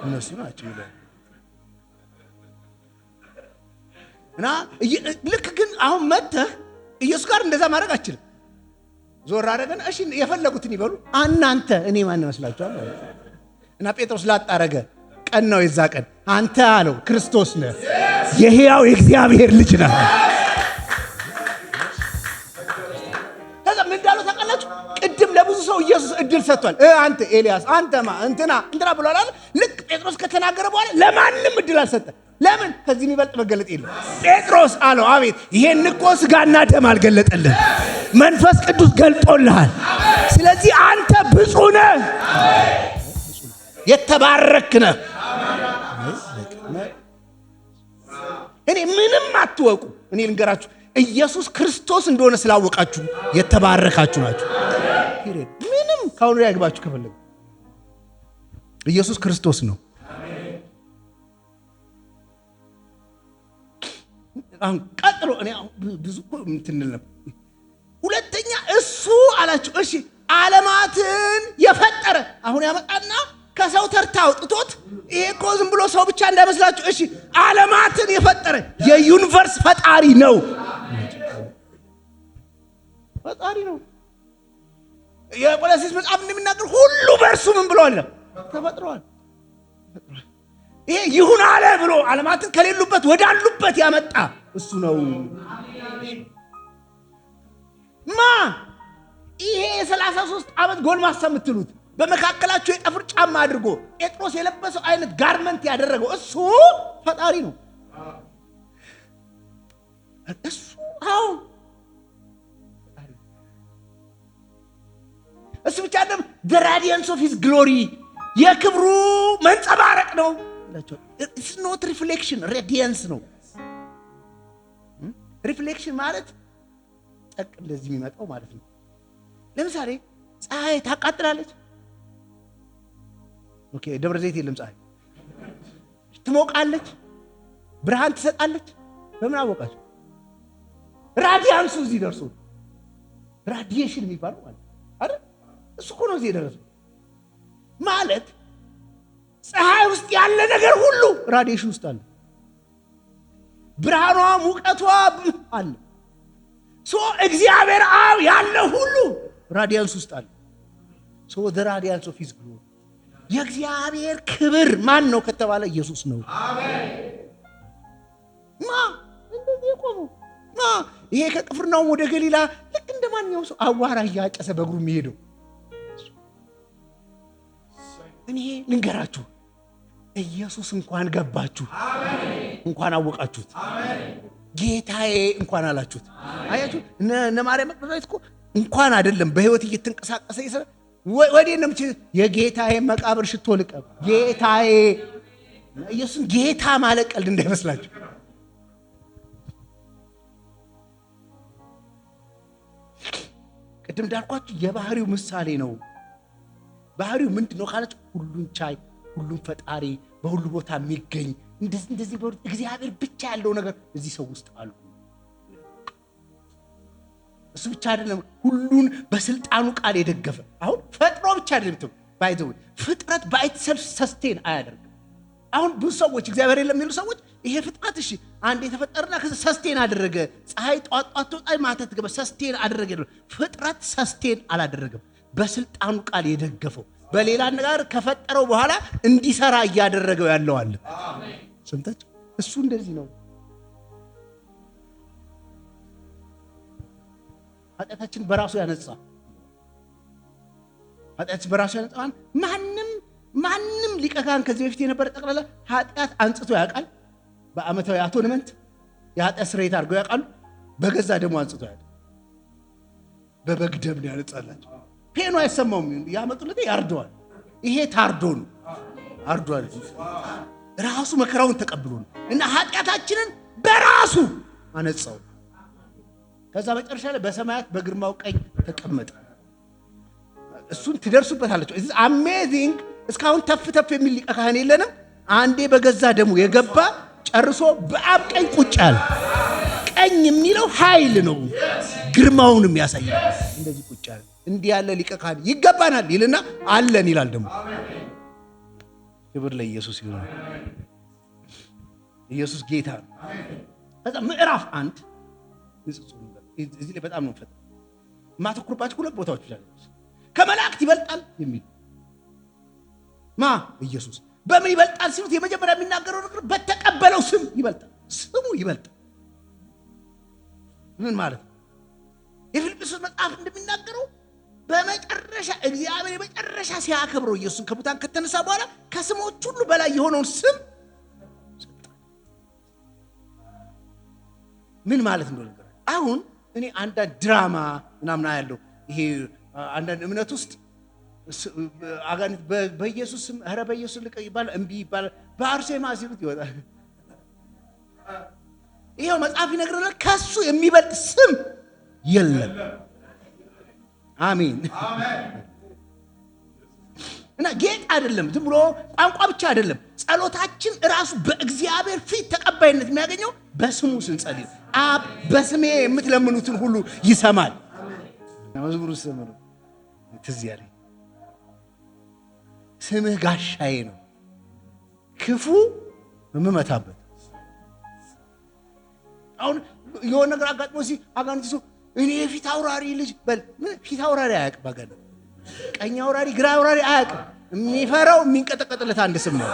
እነሱ ናቸው ይላል እና ልክ ግን አሁን መተህ ኢየሱስ ጋር እንደዛ ማድረግ አትችልም ዞር አደረገን እሺ የፈለጉትን ይበሉ እናንተ እኔ ማን መስላችኋል እና ጴጥሮስ ላጣረገ ቀን ነው የዛ ቀን አንተ አለው ክርስቶስ ነህ የሕያው የእግዚአብሔር ልጅ ነህ ከዛ ምን እንዳለው ታውቃላችሁ ቅድም ለብዙ ሰው ኢየሱስ እድል ሰጥቷል አንተ ኤልያስ አንተማ እንትና ብሏል አይደል ልክ ጴጥሮስ ከተናገረ በኋላ ለማንም እድል አልሰጠ ለምን ከዚህ የሚበልጥ መገለጥ የለም ጴጥሮስ አለው አቤት ይሄን እኮ ስጋና ደም አልገለጠልህ መንፈስ ቅዱስ ገልጦልሃል ስለዚህ አንተ ብፁዕ ነህ የተባረክ ነህ እኔ ምንም አትወቁ እኔ ልንገራችሁ ኢየሱስ ክርስቶስ እንደሆነ ስላወቃችሁ የተባረካችሁ ናችሁ ምንም ካሁን ያግባችሁ ከፈለጉ ኢየሱስ ክርስቶስ ነው አሁን ቀጥሎ እኔ ብዙ እንትንል ነው ሁለተኛ እሱ አላችሁ። እሺ ዓለማትን የፈጠረ አሁን ያመጣና ከሰው ተርታ አውጥቶት ይሄ እኮ ዝም ብሎ ሰው ብቻ እንዳይመስላችሁ። እሺ ዓለማትን የፈጠረ የዩኒቨርስ ፈጣሪ ነው። ፈጣሪ ነው። የቆላስይስ መጽሐፍ እንደሚናገር ሁሉ በእርሱ ምን ብሏል? ተፈጥሯል። ይሄ ይሁን አለ ብሎ ዓለማትን ከሌሉበት ወዳሉበት ያመጣ እሱ ነው። ይሄ የ33 ዓመት ጎልማሳ የምትሉት በመካከላቸው የጠፍር ጫማ አድርጎ ጴጥሮስ የለበሰው አይነት ጋርመንት ያደረገው እሱ ፈጣሪ ነው። እሱ እሱ ብቻ አይደለም። the radiance of his glory የክብሩ መንጸባረቅ ነው። it's not reflection, radiance ነው። ሪፍሌክሽን ማለት ጠቅ እንደዚህ የሚመጣው ማለት ነው። ለምሳሌ ፀሐይ ታቃጥላለች። ኦኬ ደብረ ዘይት የለም ፀሐይ ትሞቃለች፣ ብርሃን ትሰጣለች። በምን አወቃችሁ? ራዲያንሱ እዚህ ደርሶ ራዲዬሽን የሚባለው ማለት አይደል? እሱ እኮ ነው እዚህ የደረሰው ማለት። ፀሐይ ውስጥ ያለ ነገር ሁሉ ራዲዬሽን ውስጥ አለ። ብርሃኗ ሙቀቷ አለ። እግዚአብሔር አብ ያለ ሁሉ ራዲያንስ ውስጥ አለ። the radiance of his glory የእግዚአብሔር ክብር ማን ነው ከተባለ ኢየሱስ ነው። አሜን። እንደዚህ ቆሞ ይሄ ከቅፍርናሆም ወደ ገሊላ ልክ እንደማንኛውም ሰው አዋራ እያጨሰ በእግሩ የሚሄደው እኔ ልንገራችሁ፣ ኢየሱስ እንኳን ገባችሁ፣ እንኳን አወቃችሁት፣ ጌታዬ እንኳን አላችሁት። አያችሁ እነ ማርያም መቅደላዊት እኮ እንኳን አይደለም በህይወት እየተንቀሳቀሰ ይሰራ ወዴንም የጌታዬ መቃብር ሽቶ ልቀብ ጌታዬ ኢየሱስ ጌታ ማለት ቀልድ እንዳይመስላችሁ። ቅድም እንዳልኳችሁ የባህሪው ምሳሌ ነው። ባህሪው ምንድነው ካላችሁ ሁሉን ቻይ፣ ሁሉን ፈጣሪ፣ በሁሉ ቦታ የሚገኝ እንደዚህ እግዚአብሔር ብቻ ያለው ነገር እዚህ ሰው ውስጥ አሉ። እሱ ብቻ አይደለም፣ ሁሉን በስልጣኑ ቃል የደገፈ አሁን ፈጥሮ ብቻ አይደለም ባይዘው ፍጥረት ባይተሰልፍ ሰስቴን አያደርግም። አሁን ብዙ ሰዎች እግዚአብሔር የለም የሚሉ ሰዎች ይሄ ፍጥረት እሺ አንድ የተፈጠረና ከዛ ሰስቴን አደረገ፣ ፀሐይ ጧት ትወጣ ማታ ትገባ ሰስቴን አደረገ። ፍጥረት ሰስቴን አላደረገም፣ በስልጣኑ ቃል የደገፈው በሌላ ነገር ከፈጠረው በኋላ እንዲሰራ እያደረገው ያለው አለ። አሜን። ሰምታችሁ እሱ እንደዚህ ነው። ኃጢአታችን በራሱ ያነጻ ኃጢአታችን በራሱ ያነጻን ማንም ሊቀ ካህን ከዚህ በፊት የነበረ ጠቅላላ ኃጢአት አንጽቶ ያውቃል። በአመታዊ አቶንመንት የኃጢአት ስርየት አድርገው ያውቃሉ። በገዛ ደሙ አንጽቶ ያውቃል። በበግ ደም ነው ያነጻላቸው። ፔኑ አይሰማውም። ያመጡለት ያርደዋል። ይሄ ታርዶ ነው አርዷል። ራሱ መከራውን ተቀብሎ ነው እና ኃጢአታችንን በራሱ አነጻው። ከዛ መጨረሻ ላይ በሰማያት በግርማው ቀኝ ተቀመጠ። እሱን ትደርሱበታላችሁ። ኢትስ አሜዚንግ። እስካሁን ተፍ የሚል ሊቀ ካህን የለንም። አንዴ በገዛ ደሙ የገባ ጨርሶ በአብ ቀኝ ቁጭ ያለ። ቀኝ የሚለው ኃይል ነው፣ ግርማውንም ያሳያል። እንደዚህ ቁጭ ያለ እንዲህ ያለ ሊቀ ካህን ይገባናል ይልና አለን ይላል። ደግሞ ክብር ለኢየሱስ ይሁን። ኢየሱስ ጌታ ነው። ከዛ ምዕራፍ 1 እዚህ ላይ በጣም ነው ፈጣን ማተኩርባችሁ ሁለት ቦታዎች ይላል። ከመላእክት ይበልጣል የሚል ኢየሱስ በምን ይበልጣል ሲሉት የመጀመሪያ የሚናገረው ነገር በተቀበለው ስም ይበልጣል። ስሙ ይበልጣል። ምን ማለት ነው? የፊልጵስዩስ መጽሐፍ እንደሚናገረው በመጨረሻ እግዚአብሔር የመጨረሻ ሲያከብረው ኢየሱስን ከሙታን ከተነሳ በኋላ ከስሞች ሁሉ በላይ የሆነውን ስም ሰጠ። ምን ማለት ነው? አሁን እኔ አንዳንድ ድራማ ምናምን ያለው ይሄ አንዳንድ እምነት ውስጥ አጋንንት በኢየሱስ ስም ኧረ በኢየሱስ ልቀ ይባላል፣ እምቢ ይባላል። በአርሴማ ሲሉት ይወጣል። ይሄው መጽሐፍ ይነግረናል ከሱ የሚበልጥ ስም የለም። አሜን። እና ጌጥ አይደለም፣ ዝም ብሎ ቋንቋ ብቻ አይደለም። ጸሎታችን ራሱ በእግዚአብሔር ፊት ተቀባይነት የሚያገኘው በስሙ ስንጸልይ፣ አብ በስሜ የምትለምኑትን ሁሉ ይሰማል። መዝሙሩ ስምሩ ትዝ ያለኝ ስምህ ጋሻዬ ነው ክፉ የምመታበት። አሁን የሆነ ነገር አጋጥሞ አጋንንት እኔ ፊት አውራሪ ልጅ በል ፊት አውራሪ አያውቅም። ባገለ ቀኝ አውራሪ ግራ አውራሪ አያውቅም። የሚፈራው የሚንቀጠቀጥለት አንድ ስም ነው።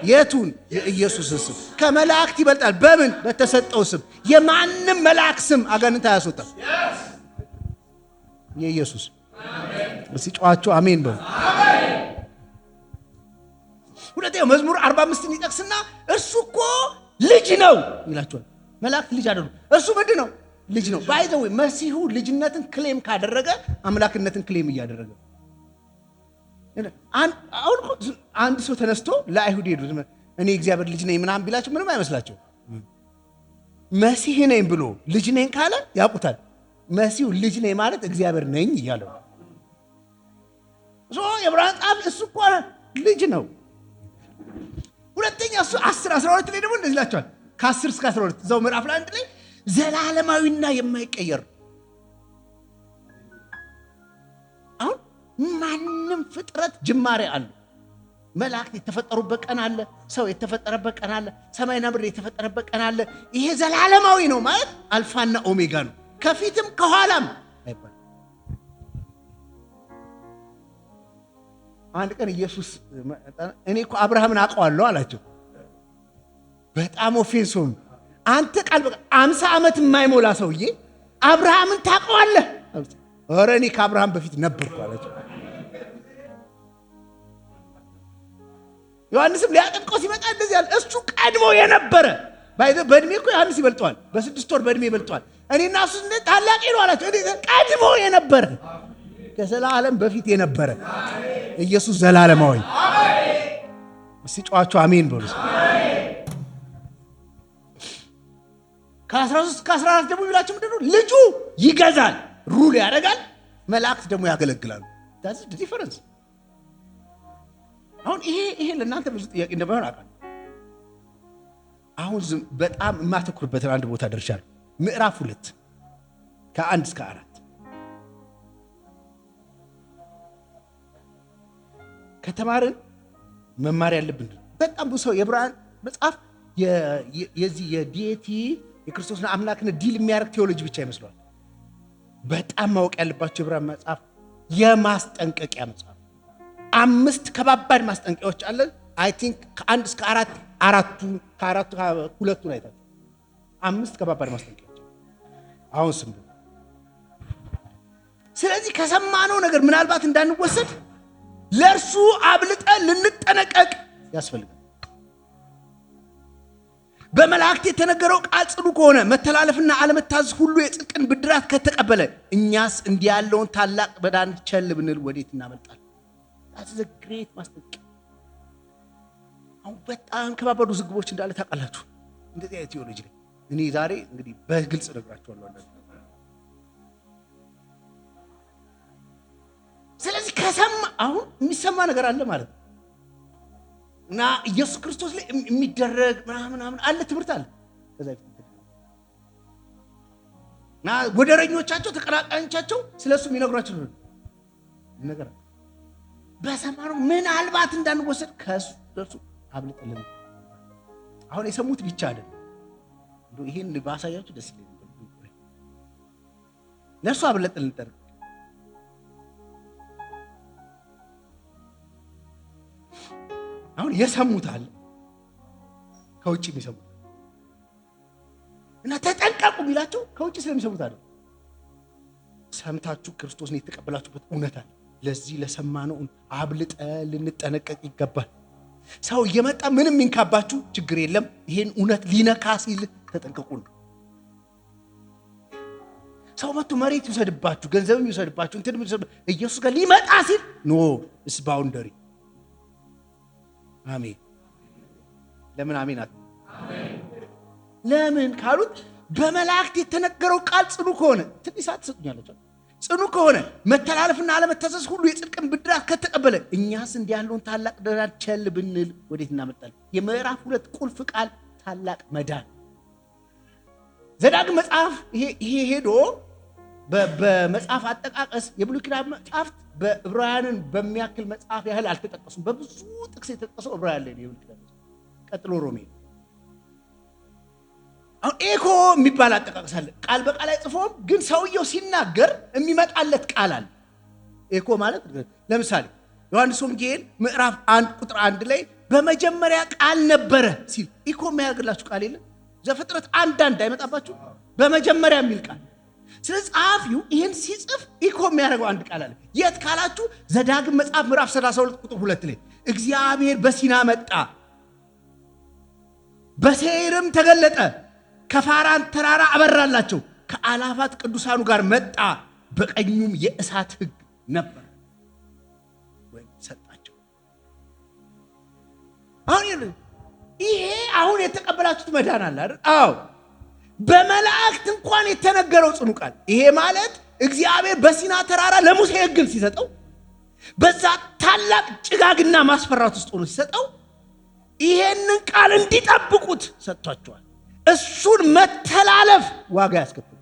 የቱን? የኢየሱስ ስም። ከመላእክት ይበልጣል። በምን? በተሰጠው ስም። የማንም መልአክ ስም አጋንንት አያስወጣም። የኢየሱስ እስቲ ጨዋቸው አሜን በሉ። ሁለተኛው መዝሙር 45ን ይጠቅስና እሱ እኮ ልጅ ነው ይላቸዋል። መላእክት ልጅ አይደሉም። እሱ ምንድን ነው? ልጅ ነው። ባይዘው መሲሁ ልጅነትን ክሌም ካደረገ አምላክነትን ክሌም እያደረገ አንድ ሰው ተነስቶ ለአይሁድ ሄዱ እኔ እግዚአብሔር ልጅ ነኝ ምናምን ቢላቸው ምንም አይመስላቸው። መሲህ ነኝ ብሎ ልጅ ነኝ ካለ ያውቁታል። መሲሁ ልጅ ነኝ ማለት እግዚአብሔር ነኝ እያለው የዕብራውያን ጸሐፊ እሱ እኮ ልጅ ነው። ሁለተኛ እሱ 10:12 ላይ ደግሞ እንደዚህ ይላቸዋል። ከ10 እስከ 12 እዛው ምዕራፍ ላይ አንድ ላይ ዘላለማዊና የማይቀየር አሁን ማንም ፍጥረት ጅማሬ አለ። መላእክት የተፈጠሩበት ቀን አለ። ሰው የተፈጠረበት ቀን አለ። ሰማይና ምድር የተፈጠረበት ቀን አለ። ይሄ ዘላለማዊ ነው ማለት አልፋና ኦሜጋ ነው። ከፊትም ከኋላም አይባል። አንድ ቀን ኢየሱስ እኔ እኮ አብርሃምን አውቀዋለሁ አላቸው። በጣም ኦፌንስ ሆኑ። አንተ ቃል በቃ 50 ዓመት የማይሞላ ሰውዬ አብርሃምን ታውቀዋለህ? ኧረ እኔ ከአብርሃም በፊት ነበርኩ አላቸው። ዮሐንስም ሊያጠምቀው ሲመጣ እንደዚህ ያለ እሱ ቀድሞ የነበረ በእድሜ እኮ ዮሐንስ ይበልጠዋል። በ6 ወር በእድሜ ይበልጠዋል። እኔና እሱ ታላቅ ነው አላቸው። እኔ ቀድሞ የነበረ ከዘላለም በፊት የነበረ ኢየሱስ ዘላለማዊ። እስቲ ጨዋቸው አሜን በሉ። ከ13 እስከ 14 ደግሞ ይላችሁ ምንድነው? ልጁ ይገዛል፣ ሩል ያደርጋል፣ መላእክት ደግሞ ያገለግላሉ። that's the difference። አሁን ይሄ ለእናንተ ብዙ ጥያቄ እንደማይሆን አውቃለሁ። አሁን በጣም የማተኩርበትን አንድ ቦታ ደርሻለሁ። ምዕራፍ 2 ከ1 እስከ 4 ከተማርን መማር ያለብን በጣም ብዙ ሰው የዕብራውያን መጽሐፍ የዚህ የዲኤቲ የክርስቶስን አምላክነት ዲል የሚያደርግ ቴዎሎጂ ብቻ ይመስላል። በጣም ማወቅ ያለባቸው የዕብራውያን መጽሐፍ የማስጠንቀቂያ መጽሐፍ 5 ከባባድ ማስጠንቀቂያዎች አለ። አይ ቲንክ ከ1 እስከ 4 ሁለቱን አይታችሁ 5 ከባባድ ማስጠንቀቂያዎች አሁን ስም። ስለዚህ ከሰማነው ነገር ምናልባት እንዳንወሰድ ለእርሱ አብልጠን ልንጠነቀቅ ያስፈልጋል። በመላእክት የተነገረው ቃል ጽኑ ከሆነ መተላለፍና አለመታዘዝ ሁሉ የጽድቅን ብድራት ከተቀበለ እኛስ እንዲህ ያለውን ታላቅ መዳን ቸል ብንል ወዴት እናመልጣለን? that's a great ማስጠንቀቂያ። አሁን በጣም ከባባዱ ዝግቦች እንዳለ ታውቃላችሁ። እንደዚህ አይነት ቴዎሎጂ ላይ እኔ ዛሬ እንግዲህ በግልጽ ነግራችኋለሁ። ስለዚህ ከሰማ አሁን የሚሰማ ነገር አለ ማለት ነው እና ኢየሱስ ክርስቶስ ላይ የሚደረግ ምናምን አለ፣ ትምህርት አለ። ከዛ እና ወደረኞቻቸው ተቀራቃኞቻቸው ስለሱ የሚነግሯቸው ነገር አለ። በሰማነው ምናልባት እንዳንወሰድ ከሱ አብልጠልን። አሁን የሰሙት ብቻ አይደለም። እንደው ይሄን ባሳያችሁ ደስ ይለኛል። ለሱ አብልጠልን ጠርቅ አሁን የሰሙታል ከውጭ የሚሰሙት እና ተጠንቀቁ የሚላቸው ከውጭ ስለሚሰሙት አይደል። ሰምታችሁ ክርስቶስን የተቀበላችሁበት እውነት አለ። ለዚህ ለሰማነው አብልጠን ልንጠነቀቅ ይገባል። ሰው እየመጣ ምንም ይንካባችሁ ችግር የለም። ይሄን እውነት ሊነካ ሲል ተጠንቀቁ ነው። ሰው መጥቶ መሬት ይወሰድባችሁ፣ ገንዘብም ይወሰድባችሁ፣ እንትን ኢየሱስ ጋር ሊመጣ ሲል ኖ ኢስ ባውንደሪ። አሜን። ለምን አሜን አት ለምን ካሉት በመላእክት የተነገረው ቃል ጽኑ ከሆነ ትንሽ አትሰጡኛላችሁ። ጽኑ ከሆነ መተላለፍና አለመታዘዝ ሁሉ የጽድቅን ብድራት ከተቀበለ እኛስ እንዲህ ያለውን ታላቅ መዳን ቸል ብንል ወዴት እናመልጣለን? የምዕራፍ 2 ቁልፍ ቃል ታላቅ መዳን። ዘዳግም መጽሐፍ ይሄ ሄዶ በመጽሐፍ አጠቃቀስ የብሉይ ኪዳን መጽሐፍት በዕብራውያንን በሚያክል መጽሐፍ ያህል አልተጠቀሱም። በብዙ ጥቅስ የተጠቀሰው ዕብራውያን ላይ ነው የብሉይ ኪዳን መጽሐፍ። ቀጥሎ ሮሜ። አሁን ኤኮ የሚባል አጠቃቀስ አለ። ቃል በቃል አይጽፎም፣ ግን ሰውየው ሲናገር የሚመጣለት ቃል አለ። ኤኮ ማለት ለምሳሌ ዮሐንስ ወንጌል ምዕራፍ 1 ቁጥር 1 ላይ በመጀመሪያ ቃል ነበረ ሲል ኢኮ የሚያደርግላችሁ ቃል የለም። ዘፍጥረት 1 አይመጣባችሁ በመጀመሪያ የሚል ቃል። ስለዚህ ጸሐፊው ይህን ሲጽፍ ኢኮ የሚያደርገው አንድ ቃል አለ። የት ካላችሁ ዘዳግም መጽሐፍ ምዕራፍ 32 ቁጥር 2 ላይ እግዚአብሔር በሲና መጣ፣ በሴይርም ተገለጠ፣ ከፋራን ተራራ አበራላቸው፣ ከአላፋት ቅዱሳኑ ጋር መጣ፣ በቀኙም የእሳት ሕግ ነበር ወይ ሰጣቸው። አሁን የተቀበላችሁት መዳን አለ አይደል? አዎ። በመላእክት እንኳን የተነገረው ጽኑ ቃል ይሄ ማለት እግዚአብሔር በሲና ተራራ ለሙሴ ሕግን ሲሰጠው በዛ ታላቅ ጭጋግና ማስፈራት ውስጥ ሆኖ ሲሰጠው ይሄንን ቃል እንዲጠብቁት ሰጥቷቸዋል። እሱን መተላለፍ ዋጋ ያስከፍላል።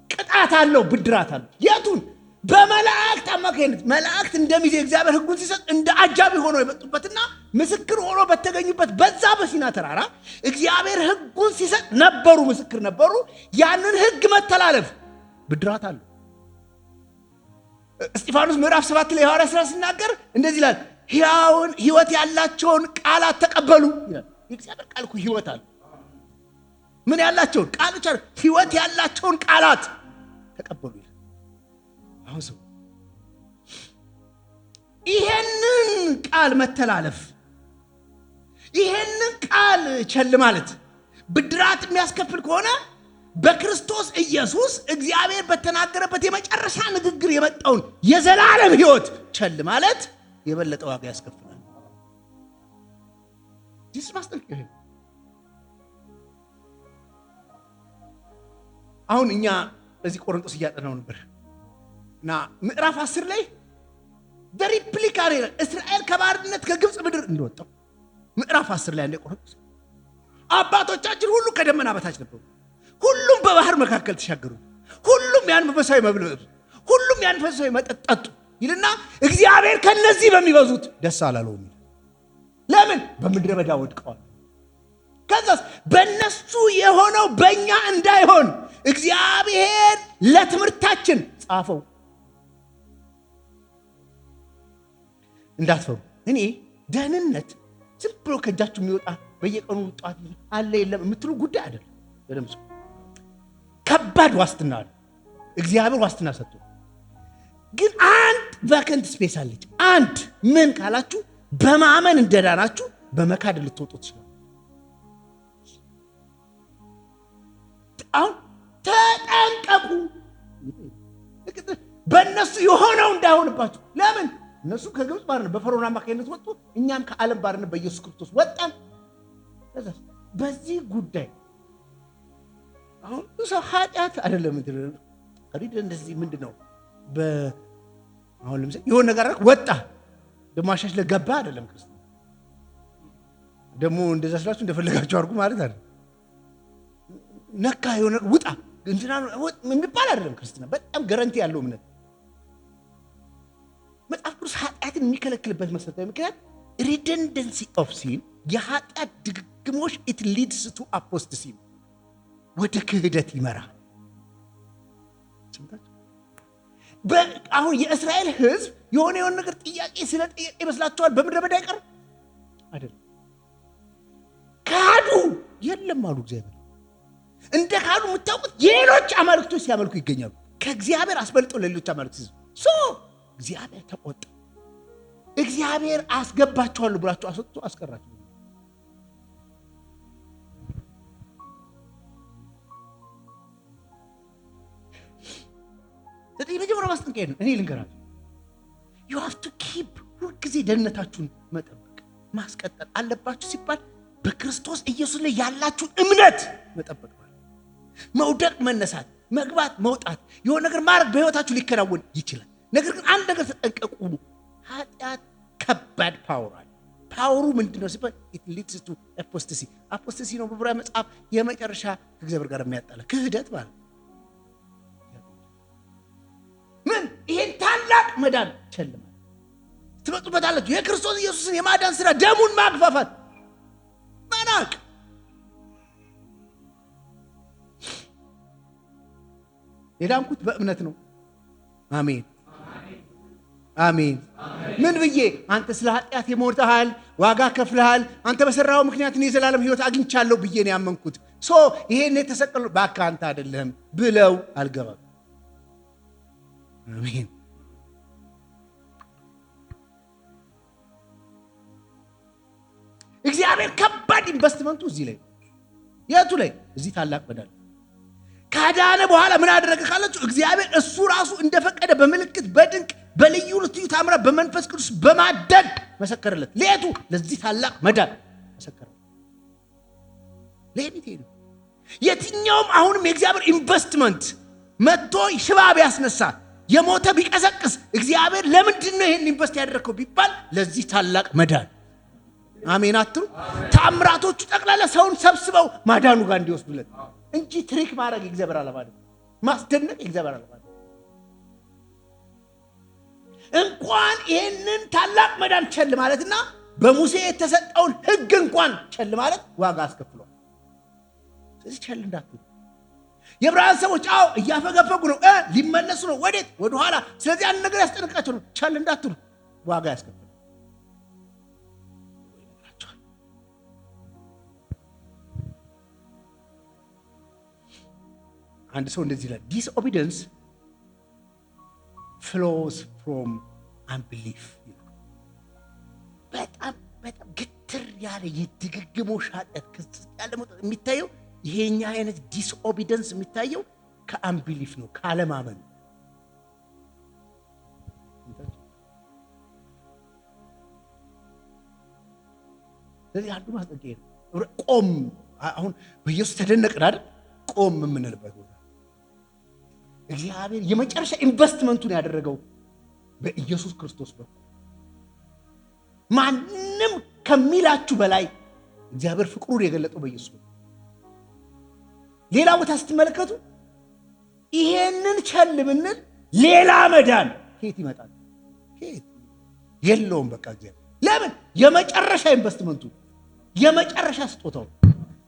ቅጣት አለው፣ ብድራት አለው። የቱን? በመላእክት አማካይነት መላእክት እንደሚዜ እግዚአብሔር ሕጉን ሲሰጥ እንደ አጃቢ ሆኖ የመጡበትና ምስክር ሆኖ በተገኙበት በዛ በሲና ተራራ እግዚአብሔር ሕጉን ሲሰጥ ነበሩ፣ ምስክር ነበሩ። ያንን ሕግ መተላለፍ ብድራት አለው። እስጢፋኖስ ምዕራፍ 7 ላይ ሐዋርያ ሥራ ሲናገር እንደዚህ ይላል፣ ሕይወት ያላቸውን ቃላት ተቀበሉ ይላል። የእግዚአብሔር ቃል እኮ ሕይወት አለ። ምን ያላቸውን ቃሎች አሉ? ሕይወት ያላቸውን ቃላት ተቀበሉ ይላል። አሁን ሰው ይሄንን ቃል መተላለፍ፣ ይሄንን ቃል ቸል ማለት ብድራት የሚያስከፍል ከሆነ በክርስቶስ ኢየሱስ እግዚአብሔር በተናገረበት የመጨረሻ ንግግር የመጣውን የዘላለም ሕይወት ቸል ማለት የበለጠ ዋጋ ያስከፍላል። ዲስ ማስጠንቀቂያ። አሁን እኛ በዚህ ቆሮንቶስ እያጠናው ነበር እና ምዕራፍ 10 ላይ በሪፕሊካ ነው እስራኤል ከባርነት ከግብፅ ምድር እንደወጣው ምዕራፍ 10 ላይ እንደ ቆሮንቶስ አባቶቻችን ሁሉ ከደመና በታች ነበሩ፣ ሁሉም በባህር መካከል ተሻገሩ፣ ሁሉም ያን መንፈሳዊ መብል በሉ፣ ሁሉም ያን መንፈሳዊ መጠጥ ጠጡ ይልና እግዚአብሔር ከነዚህ በሚበዙት ደስ አላለውም። ለምን? በምድረ በዳ ወድቀዋል። ከዛስ በእነሱ የሆነው በእኛ እንዳይሆን እግዚአብሔር ለትምህርታችን ጻፈው። እንዳትፈሩ። እኔ ደህንነት ዝም ብሎ ከእጃችሁ የሚወጣ በየቀኑ ጧት አለ የለም የምትሉ ጉዳይ አይደለም። በደምብ ከባድ ዋስትና አለ። እግዚአብሔር ዋስትና ሰጥቶ ግን አንድ ቫከንት ስፔስ አለች። አንድ ምን ካላችሁ በማመን እንደዳናችሁ በመካድ ልትወጡ ትችላላችሁ። አሁን ተጠንቀቁ፣ በእነሱ የሆነው እንዳይሆንባችሁ። ለምን? እነሱ ከግብፅ ባርነት በፈርዖን አማካኝነት ወጡ፣ እኛም ከዓለም ባርነት በኢየሱስ ክርስቶስ ወጣን። በዚህ ጉዳይ አሁን ሰው ኃጢአት አይደለም እንዴ እንደዚህ ምንድነው? አሁን ለምሳሌ የሆነ ነገር አደረክ ወጣ ደሞ አሻሽ ለገባ አይደለም ክርስቲያን። ደሞ እንደዛ ስላችሁ እንደፈለጋችሁ አድርጉ ማለት አይደለም። ነካ የሆነ ውጣ እንትና የሚባል አይደለም ክርስትና። በጣም ጋራንቲ ያለው እምነት መጽሐፍ ቅዱስ ኃጢአትን የሚከለክልበት መሰረታዊ ምክንያት ሪደንደንሲ ኦፍ ሲን፣ የኃጢአት ድግግሞሽ ኢት ሊድስ ቱ አፖስታሲ፣ ወደ ክህደት ይመራል። አሁን የእስራኤል ሕዝብ የሆነ ነገር ጥያቄ ስለጠየቀ ይመስላችኋል በምድረ በዳ ይቀር አይደለም። ካዱ የለም አሉ እግዚአብሔር። እንደ ካዱ የምታውቁት የሌሎች አማልክቶች ሲያመልኩ ይገኛሉ። ከእግዚአብሔር አስበልጠው ለሌሎች አማልክት እግዚአብሔር ተቆጣ። እግዚአብሔር አስገባቸዋለሁ ብላችሁ አስወጥቶ አስቀራችሁ። ስለዚህ የመጀመሪያው ማስጠንቀቂያ ነው። እኔ ልንገራችሁ፣ you have to keep ሁልጊዜ ደህንነታችሁን መጠበቅ ማስቀጠል አለባችሁ ሲባል በክርስቶስ ኢየሱስ ላይ ያላችሁን እምነት መጠበቅ ማለት መውደቅ፣ መነሳት፣ መግባት፣ መውጣት፣ የሆነ ነገር ማድረግ በህይወታችሁ ሊከናወን ይችላል። ነገር ግን አንድ ነገር ተጠንቀቁ። ኃጢአት ከባድ ፓወር አለ። ፓወሩ ምንድነው ሲባል it leads to apostasy። አፖስታሲ ነው በዕብራይስጥ መጽሐፍ የመጨረሻ ከእግዚአብሔር ጋር የሚያጣላ ክህደት ማለት መዳን ቸል ማለት ትመጡበታላችሁ። የክርስቶስ ኢየሱስን የማዳን ሥራ ደሙን ማግፋፋት መናቅ። የዳንኩት በእምነት ነው። አሜን አሜን። ምን ብዬ? አንተ ስለ ኃጢአት የሞተሃል፣ ዋጋ ከፍለሃል፣ አንተ በሰራው ምክንያት እኔ የዘላለም ሕይወት አግኝቻለሁ ብዬ ነው ያመንኩት። ይሄን የተሰቀሉ ባካ አንተ አይደለህም ብለው አልገባም። አሜን። እግዚአብሔር ከባድ ኢንቨስትመንቱ እዚህ ላይ የቱ ላይ? እዚህ ታላቅ መዳን ካዳነ በኋላ ምን አደረገ ካላችሁ እግዚአብሔር እሱ ራሱ እንደፈቀደ በምልክት በድንቅ በልዩ ልዩ ታምራት በመንፈስ ቅዱስ በማደን መሰከረለት። ለየቱ? ለዚህ ታላቅ መዳን መሰከረለት። ለየት ነው የትኛውም አሁንም የእግዚአብሔር ኢንቨስትመንት መጥቶ ሽባ ቢያስነሳ የሞተ ቢቀሰቅስ እግዚአብሔር ለምንድን ነው ይሄን ኢንቨስት ያደረገው ቢባል ለዚህ ታላቅ መዳን። አሜን አትሉ? ታምራቶቹ ጠቅላላ ሰውን ሰብስበው ማዳኑ ጋር እንዲወስዱለት እንጂ ትሪክ ማድረግ እግዚአብሔር ዓላማ አይደለም። ማስደነቅ እግዚአብሔር ዓላማ አይደለም። እንኳን ይሄንን ታላቅ መዳን ቸል ማለትና በሙሴ የተሰጠውን ሕግ እንኳን ቸል ማለት ዋጋ አስከፍሏል። ስለዚህ ቸል እንዳትሉ። የዕብራውያን ሰዎች እያፈገፈጉ ነው፣ ሊመለሱ ነው። ወዴት? ወደ ኋላ። ስለዚህ አንድ ነገር ያስጠነቅቃቸው ነው። ቸል እንዳትሉ፣ ዋጋ ያስከፍላል። አንድ ሰው እንደዚህ ይላል፣ ዲስኦቢዲየንስ ፍሎስ ፍሮም አንቢሊፍ። በጣም ግትር ያለ የድግግሞሽ ኃጢአት ክርስቶስ ያለ የሚታየው ይሄኛ አይነት ዲስኦቢዲየንስ የሚታየው ከአንቢሊፍ ነው፣ ካለማመን። ስለዚህ አንዱ ማስጠንቀቂያ ነው። ቆም። አሁን በኢየሱስ ተደነቅን አይደል? ቆም የምንልበት ቦታ እግዚአብሔር የመጨረሻ ኢንቨስትመንቱን ያደረገው በኢየሱስ ክርስቶስ በኩል ማንም ከሚላችሁ በላይ እግዚአብሔር ፍቅሩን የገለጠው በኢየሱስ በኩል። ሌላ ቦታ ስትመለከቱ ይሄንን ቸል ብንል ሌላ መዳን ከየት ይመጣል? ከየት የለውም። በቃ እግዚአብሔር ለምን? የመጨረሻ ኢንቨስትመንቱ የመጨረሻ ስጦታው።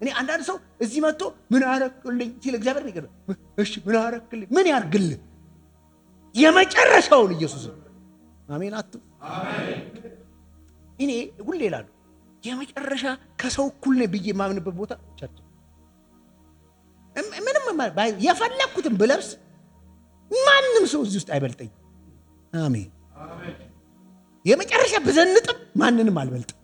እኔ አንዳንድ ሰው እዚህ መጥቶ ምን አረክልኝ ሲል እግዚአብሔር ነገር እሺ ምን አረክልኝ? ምን ያርግልህ? የመጨረሻውን ኢየሱስ። አሜን አቱ አሜን። እኔ ሁሌ እላለሁ የመጨረሻ ከሰው እኩል ነኝ ብዬ የማምንበት ቦታ ቸርች። ምንም የፈለኩትን ብለብስ ማንም ሰው እዚህ ውስጥ አይበልጠኝ። አሜን። የመጨረሻ ብዘንጥም ማንንም አልበልጥም።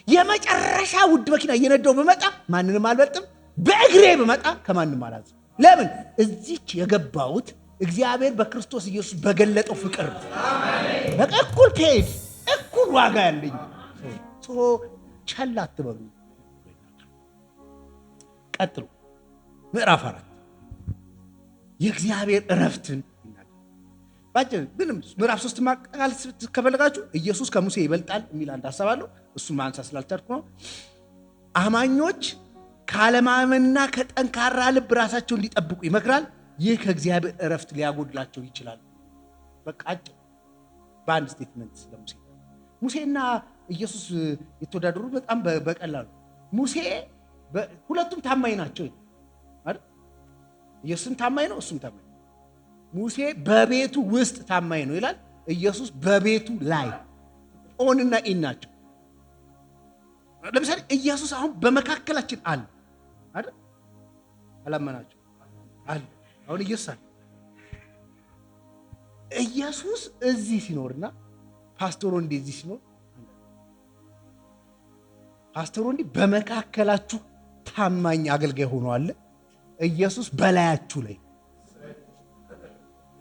የመጨረሻ ውድ መኪና እየነዳው በመጣ ማንንም አልበልጥም። በእግሬ በመጣ ከማንም አላዝም። ለምን? እዚች የገባሁት እግዚአብሔር በክርስቶስ ኢየሱስ በገለጠው ፍቅር። በቃ እኩል ፔድ እኩል ዋጋ ያለኝ ቸል አትበሉ። ቀጥሉ። ምዕራፍ 4 የእግዚአብሔር እረፍትን ይናገራል። ምንም ምዕራፍ 3 ማቃል ከፈለጋችሁ ኢየሱስ ከሙሴ ይበልጣል የሚል አንድ ሐሳብ አለው። እሱም ማንሳት ስላልቻልኩ ነው። አማኞች ካለማመንና ከጠንካራ ልብ ራሳቸውን እንዲጠብቁ ይመክራል። ይህ ከእግዚአብሔር እረፍት ሊያጎድላቸው ይችላል። በቃ በአንድ ስቴትመንት ስለሙሴ ሙሴና ኢየሱስ የተወዳደሩ በጣም በቀላሉ ሙሴ ሁለቱም ታማኝ ናቸው አይደል? ኢየሱስም ታማኝ ነው፣ እሱም ታማኝ ነው። ሙሴ በቤቱ ውስጥ ታማኝ ነው ይላል። ኢየሱስ በቤቱ ላይ ኦንና ኢን ናቸው። ለምሳሌ ኢየሱስ አሁን በመካከላችን አለ አይደል? አላመናችሁ አለ። አሁን ኢየሱስ አለ። ኢየሱስ እዚህ ሲኖርና ፓስተሩ እንደዚህ ሲኖር ፓስተሩ እንዲህ በመካከላችሁ ታማኝ አገልጋይ ሆኖ አለ። ኢየሱስ በላያችሁ ላይ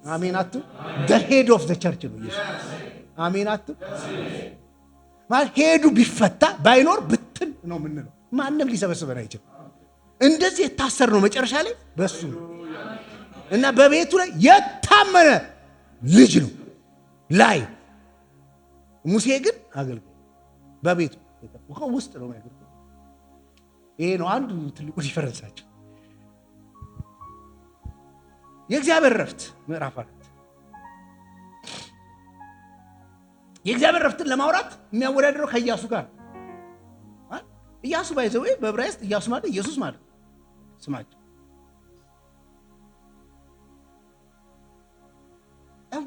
አሜን አቱ the head of the church ነው ኢየሱስ። አሜን አቱ ማለት ሄዱ ቢፈታ ባይኖር ብትን ነው የምንለው። ማንም ሊሰበስበን አይችልም። እንደዚህ የታሰር ነው መጨረሻ ላይ በሱ ነው እና በቤቱ ላይ የታመነ ልጅ ነው ላይ። ሙሴ ግን አገልጋይ በቤቱ ውስጥ ነው ማለት ነው። ይሄ ነው አንዱ ትልቁ ዲፈረንሳቸው። የእግዚአብሔር እረፍት ምዕራፍ 4 የእግዚአብሔር ረፍትን ለማውራት የሚያወዳደረው ከኢያሱ ጋር ኢያሱ ባይዘው በዕብራይስጥ ኢያሱ ማለት ኢየሱስ ማለት ስማቸው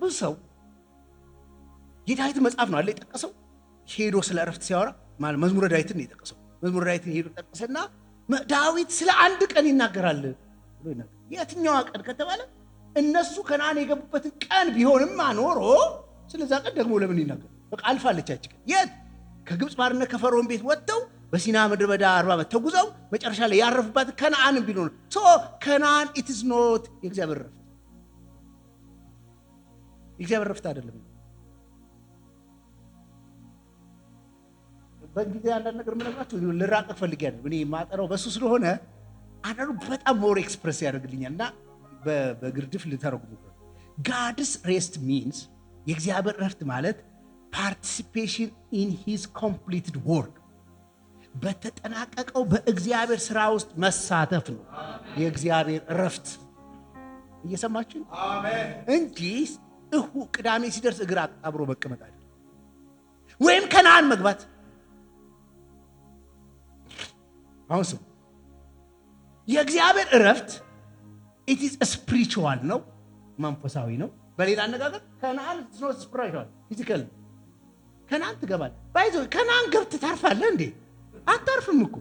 ብዙ ሰው የዳዊት መጽሐፍ ነው አለ የጠቀሰው ሄዶ ስለ ረፍት ሲያወራ ማለት መዝሙረ ዳዊትን ነው የጠቀሰው መዝሙረ ዳዊትን ሄዶ ጠቀሰና ዳዊት ስለ አንድ ቀን ይናገራል ብሎ ይናገራል የትኛው ቀን ከተባለ እነሱ ከነዓን የገቡበትን ቀን ቢሆንማ ኖሮ ስለዛ ቀን ደግሞ ለምን ይናገር በቃ አልፋለች ያቺ ቀን የት ከግብጽ ባርነት ከፈርዖን ቤት ወጥተው በሲና ምድረ በዳ 40 ዓመት ተጉዘው መጨረሻ ላይ ያረፉባት ከነዓን ቢሆን ከነዓን it is not የእግዚአብሔር ረፍት የእግዚአብሔር ረፍት አይደለም በእንግዲህ አንዳንድ ነገር ምንላችሁ ልራቀቅ ፈልጊያለሁ እኔ ማጠራው በሱ ስለሆነ አንዳንዱ በጣም ሞር ኤክስፕረስ ያደርግልኛልና በግርድፍ ልተረጉሙ God's rest means የእግዚአብሔር ረፍት ማለት participation in his completed work በተጠናቀቀው በእግዚአብሔር ስራ ውስጥ መሳተፍ ነው የእግዚአብሔር ረፍት እየሰማችሁ አሜን እንጂ ቅዳሜ ሲደርስ እግር አጣብሮ መቀመጥ አይደለም ወይም ከነዓን መግባት አሁን ሰው የእግዚአብሔር ረፍት it is spiritual ነው መንፈሳዊ ነው በሌላ አነጋገር ከነዓን is not spiritual physical ከነዓን ትገባለህ ባይዞ ከነዓን ገብተህ ታርፋለህ እንዴ አታርፍም እኮ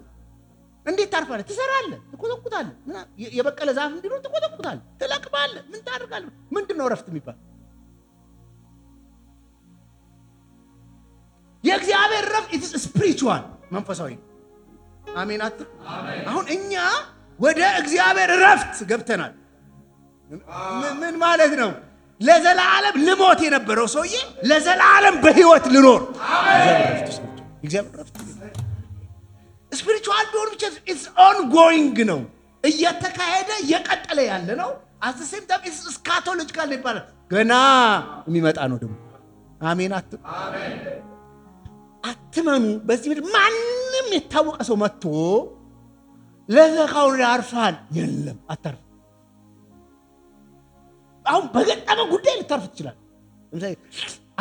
እንዴት ታርፋለህ ትሰራለህ ትቆጠቁጣለህ የበቀለ ዛፍ እንዲኖር ትቆጠቁጣለህ ትለቅማለህ ምን ታደርጋለህ ምንድነው ረፍት የሚባል የእግዚአብሔር ረፍት it is spiritual መንፈሳዊ አሜን አሁን እኛ ወደ እግዚአብሔር ረፍት ገብተናል ምን ማለት ነው ለዘላለም ልሞት የነበረው ሰውዬ ለዘላለም በህይወት ልኖር እግዚአብሔር ረፍት ስፒሪቹዋል ቢሆን ብቻ it's ongoing ነው እየተካሄደ እየቀጠለ ያለ ነው at the same time it's eschatological ይባላል ገና የሚመጣ ነው ደግሞ አሜን አትመኑ በዚህ ምድር ማንም የታወቀ ሰው መጥቶ ለዘካው ያርፋል የለም አታርፍ አሁን በገጠመ ጉዳይ ልታርፍ ይችላል ለምሳሌ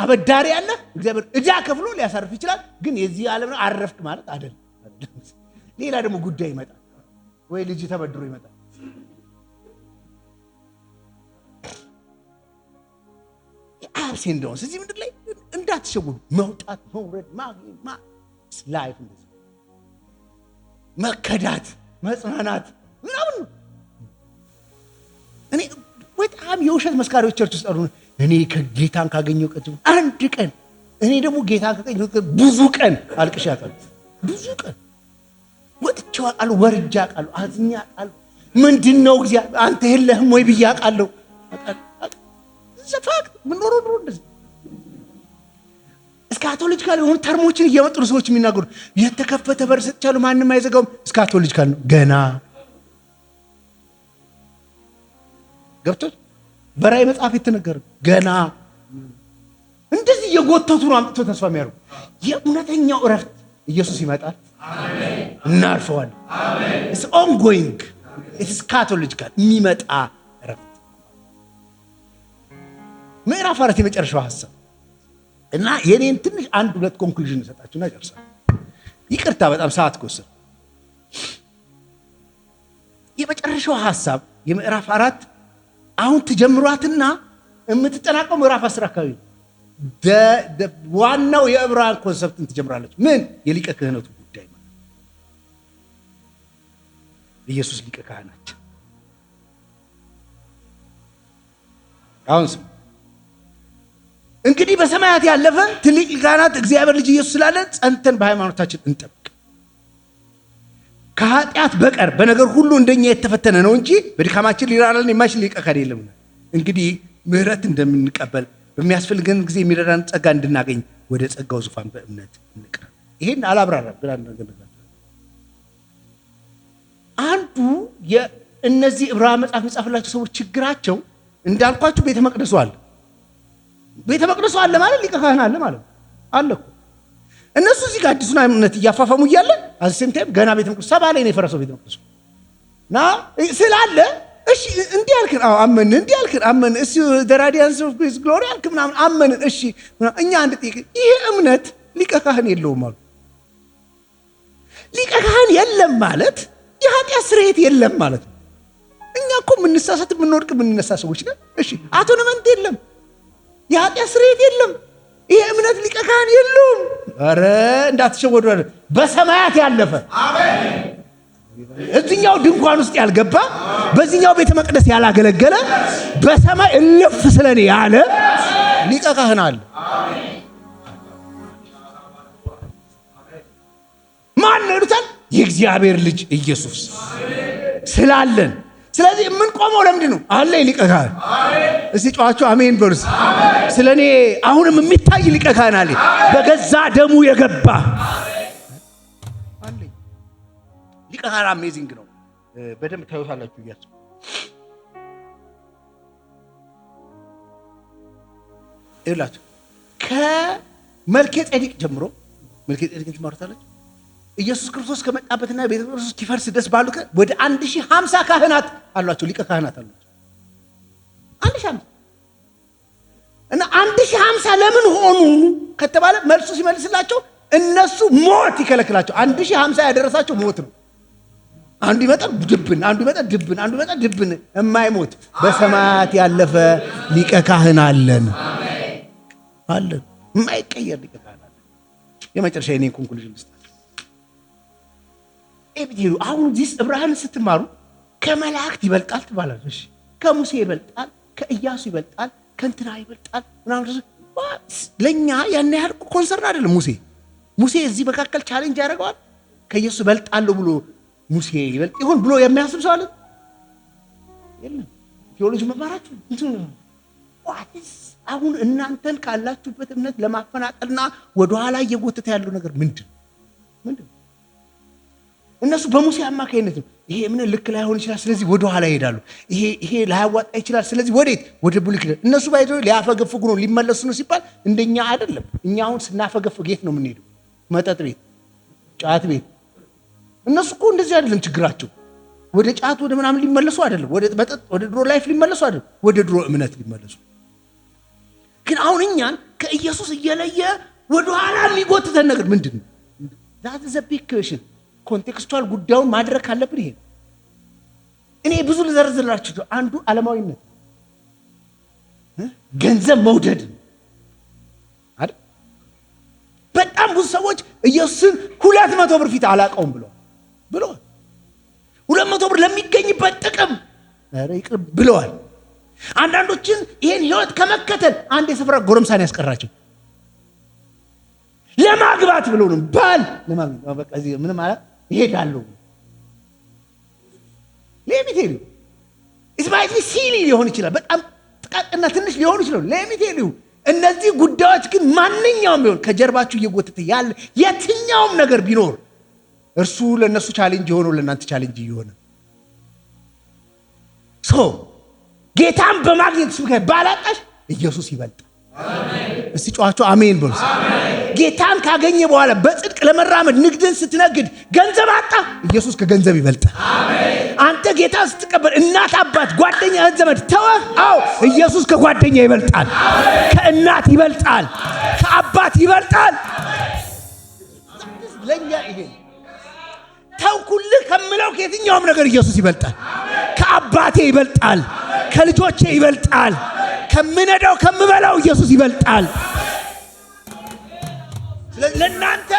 አበዳሪ ያለ እግዚአብሔር እዳ ከፍሎ ሊያሳርፍ ይችላል ግን የዚህ ዓለም አረፍክ ማለት አይደለም ሌላ ደግሞ ጉዳይ ይመጣል ወይ ልጅ ተበድሮ ይመጣል አብስ እንደው እዚህ ምድር ላይ እንዳትሸውዱ መውጣት መውረድ ላይፍ እንደዚህ መከዳት መጽናናት ምናምን እኔ በጣም የውሸት መስካሪዎች ቸርች ውስጥ አሉ እኔ ከጌታን ካገኘው ቀን አንድ ቀን እኔ ደግሞ ጌታን ካገኘው ብዙ ቀን አልቅሽ ያውቃል ብዙ ቀን ወጥቼው አሉ ወርጃ አውቃለሁ አዝኛ አውቃለሁ ምንድነው እግዚአብሔር አንተ የለህም ወይ ብዬ አውቃለሁ ዘፋክ ምን ኖሮ እንደዚህ ስካቶሎጂካል የሆኑ ተርሞችን እየመጡ ሰዎች የሚናገሩ የተከፈተ በር ሰጥቻለሁ ማንንም አይዘጋውም ስካቶሎጂካል ነው ገና ገብቶ በራእይ መጽሐፍ የተነገረ ገና እንደዚህ የጎተቱ ነው አምጥቶ ተስፋ የሚያደርጉ የእውነተኛው ረፍት ኢየሱስ ይመጣል አሜን እናርፈዋለን አሜን it's ongoing it's scatological የሚመጣ ረፍት ምዕራፍ 4 የመጨረሻው ሐሳብ እና የኔን ትንሽ አንድ ሁለት ኮንክሉዥን እሰጣችሁና ጨርሳለሁ ይቅርታ በጣም ሰዓት ከወሰደ የመጨረሻው ሐሳብ የምዕራፍ 4 አሁን ተጀምሯትና የምትጠናቀው ምዕራፍ 10 አካባቢ ዋናው የዕብራውያን ኮንሰፕትን ትጀምራለች ምን የሊቀ ክህነቱ ጉዳይ ማለት ኢየሱስ ሊቀ ካህናችን አሁን እንግዲህ በሰማያት ያለፈ ትልቅ ካህናት እግዚአብሔር ልጅ ኢየሱስ ስላለን ጸንተን በሃይማኖታችን እንጠብቅ ከኃጢአት በቀር በነገር ሁሉ እንደኛ የተፈተነ ነው እንጂ በድካማችን ሊራራልን የማይችል ሊቀ ካህን የለም እንግዲህ ምህረት እንደምንቀበል በሚያስፈልገን ጊዜ የሚረዳን ጸጋ እንድናገኝ ወደ ጸጋው ዙፋን በእምነት እንቅረብ ይሄን አላብራራም ግን ነገር አንዱ የእነዚህ ዕብራውያን መጽሐፍ መጻፍላቸው ሰዎች ችግራቸው እንዳልኳችሁ ቤተ መቅደሱ አለ ማለት ሊቀ ካህን አለ ማለት አለ እኮ እነሱ እዚህ ጋር አዲሱን እምነት እያፋፋሙ እያለ አዘሴም ታይም ገና ቤተ መቅደሱ ሰባ ላይ ነው የፈረሰው ቤተ መቅደሱ ና ስላለ እሺ እንዲህ አልክን፣ አዎ አመን፣ እንዲህ አልክን አመን፣ እሺ the radiance of his glory አልክ ምናምን አመንን። እሺ እኛ አንድ ጥቂት ይሄ እምነት ሊቀ ካህን የለውም አሉ። ሊቀ ካህን የለም ማለት የኃጢአት ስርየት የለም ማለት ነው። እኛ እኮ የምንሳሳት የምንወድቅ የምንነሳ ሰዎች ነን። እሺ አቶንመንት የለም፣ የኃጢአት ስርየት የለም፣ ይሄ እምነት ሊቀ ካህን የለውም። ኧረ እንዳትሸወዱ፣ በሰማያት ያለፈ አሜን፣ እዚህኛው ድንኳን ውስጥ ያልገባ በዚህኛው ቤተ መቅደስ ያላገለገለ በሰማይ እልፍ ስለኔ ያለ ሊቀ ካህን አለ። ማን ነው ይሉታል? የእግዚአብሔር ልጅ ኢየሱስ ስላለን። ስለዚህ የምንቆመው ለምንድን ነው? አለ ሊቀ ካህን። እስቲ ጨዋችሁ አሜን በሉ። ስለኔ አሁንም የሚታይ ሊቀ ካህን አለ፣ በገዛ ደሙ የገባ አለ ሊቀ ካህን። አሜዚንግ ነው። በደንብ ታዩታላችሁ እያችሁ ይላችሁ ከመልከ ጼዴቅ ጀምሮ መልከ ጼዴቅን ትማሩታላችሁ። ኢየሱስ ክርስቶስ ከመጣበትና ቤተ ክርስቶስ እስኪፈርስ ድረስ ባሉ ወደ 1050 ካህናት አሏቸው፣ ሊቀ ካህናት አሏቸው 1050 እና 1050 ለምን ሆኑ ከተባለ መልሱ ሲመልስላቸው እነሱ ሞት ይከለክላቸው። 1050 ያደረሳቸው ሞት ነው። አንዱ ይመጣል ድብን፣ አንዱ ይመጣል ድብን፣ አንዱ ይመጣል ድብን፣ የማይሞት በሰማያት ያለፈ ሊቀ ካህን አለን አለን፣ የማይቀየር ሊቀ ካህን አለን። የመጨረሻ የኔን ኮንክሉዥን ልስጥ። ኤብዲሩ አሁን ዲስ ዕብራውያን ስትማሩ ከመላእክት ይበልጣል ትባላለሽ፣ ከሙሴ ይበልጣል፣ ከኢያሱ ይበልጣል፣ ከእንትና ይበልጣል ምናምን። ለኛ ያን ያህል ኮንሰርን አይደለም። ሙሴ እዚህ መካከል ቻሌንጅ ያደርገዋል። ከኢየሱስ ይበልጣለሁ ብሎ ሙሴ ይበልጥ ይሁን ብሎ የሚያስብ ሰው አለ? የለም። ቴዎሎጂ መማራችሁ እንትን አሁን እናንተን ካላችሁበት እምነት ለማፈናቀልና ወደኋላ እየጎተተ ያለው ነገር ምንድን ነው? እነሱ በሙሴ አማካይነት ነው። ይሄ እምነት ልክ ላይሆን ይችላል፣ ስለዚህ ወደኋላ ይሄዳሉ። ይሄ ላያዋጣ ይችላል፣ ስለዚህ ወዴት? ወደ ብሉይ ኪዳን። እነሱ ባይዘው ሊያፈገፍጉ ነው፣ ሊመለሱ ነው ሲባል እንደኛ አይደለም። እኛ አሁን ስናፈገፍግ የት ነው የምንሄደው? መጠጥ ቤት፣ ጫት ቤት። እነሱ እኮ እንደዚህ አይደለም ችግራቸው። ወደ ጫት ወደ ምናምን ሊመለሱ አይደለም፣ ወደ መጠጥ ወደ ድሮ ላይፍ ሊመለሱ አይደለም፣ ወደ ድሮ እምነት ሊመለሱ። ግን አሁን እኛን ከኢየሱስ እየለየ ወደኋላ የሚጎትተን ነገር ምንድን ነው? that is a big question። ኮንቴክስቹዋል ጉዳዩን ማድረግ ካለብን ይሄ እኔ ብዙ ልዘርዝላችሁ። አንዱ ዓለማዊነት፣ ገንዘብ መውደድ አይደል? በጣም ብዙ ሰዎች ኢየሱስን 200 ብር ፊት አላቀውም ብሎ 200 ብር ለሚገኝበት ጥቅም ይቅር ብለዋል። አንዳንዶችን ይሄን ህይወት ከመከተል አንድ የሰፈራ ጎረምሳን ያስቀራቸው ለማግባት ብለው ነው። ባል ለማግባት በቃ እዚህ ምን ማለት ይሄዳሉ። ለሚቴሉ እስማይት ሲሊ ሊሆን ይችላል፣ በጣም ጥቃቅና ትንሽ ሊሆን ይችላል። ለሚቴሉ እነዚህ ጉዳዮች ግን ማንኛውም ቢሆን ከጀርባችሁ እየጎተተ ያለ የትኛውም ነገር ቢኖር እርሱ ለነሱ ቻሌንጅ ሆኖ ለእናንተ ቻሌንጅ ይሆነ ጌታን በማግኘት ምክንያት ባላጣሽ ኢየሱስ ይበልጣል። እስቲ ጨዋቸው አሜን በሉ። ጌታን ካገኘ በኋላ በጽድቅ ለመራመድ ንግድን ስትነግድ ገንዘብ አጣ፣ ኢየሱስ ከገንዘብ ይበልጣል። አንተ ጌታን ስትቀበል እናት፣ አባት፣ ጓደኛ፣ ዘመድ ተወህ፣ አዎ ኢየሱስ ከጓደኛ ይበልጣል፣ ከእናት ይበልጣል፣ ከአባት ይበልጣል። ለኛ ይሄ ተውኩልህ ከምለው ከየትኛውም ነገር ኢየሱስ ይበልጣል። ከአባቴ ይበልጣል፣ ከልጆቼ ይበልጣል፣ ከምነዳው ከምበላው ኢየሱስ ይበልጣል። ለእናንተ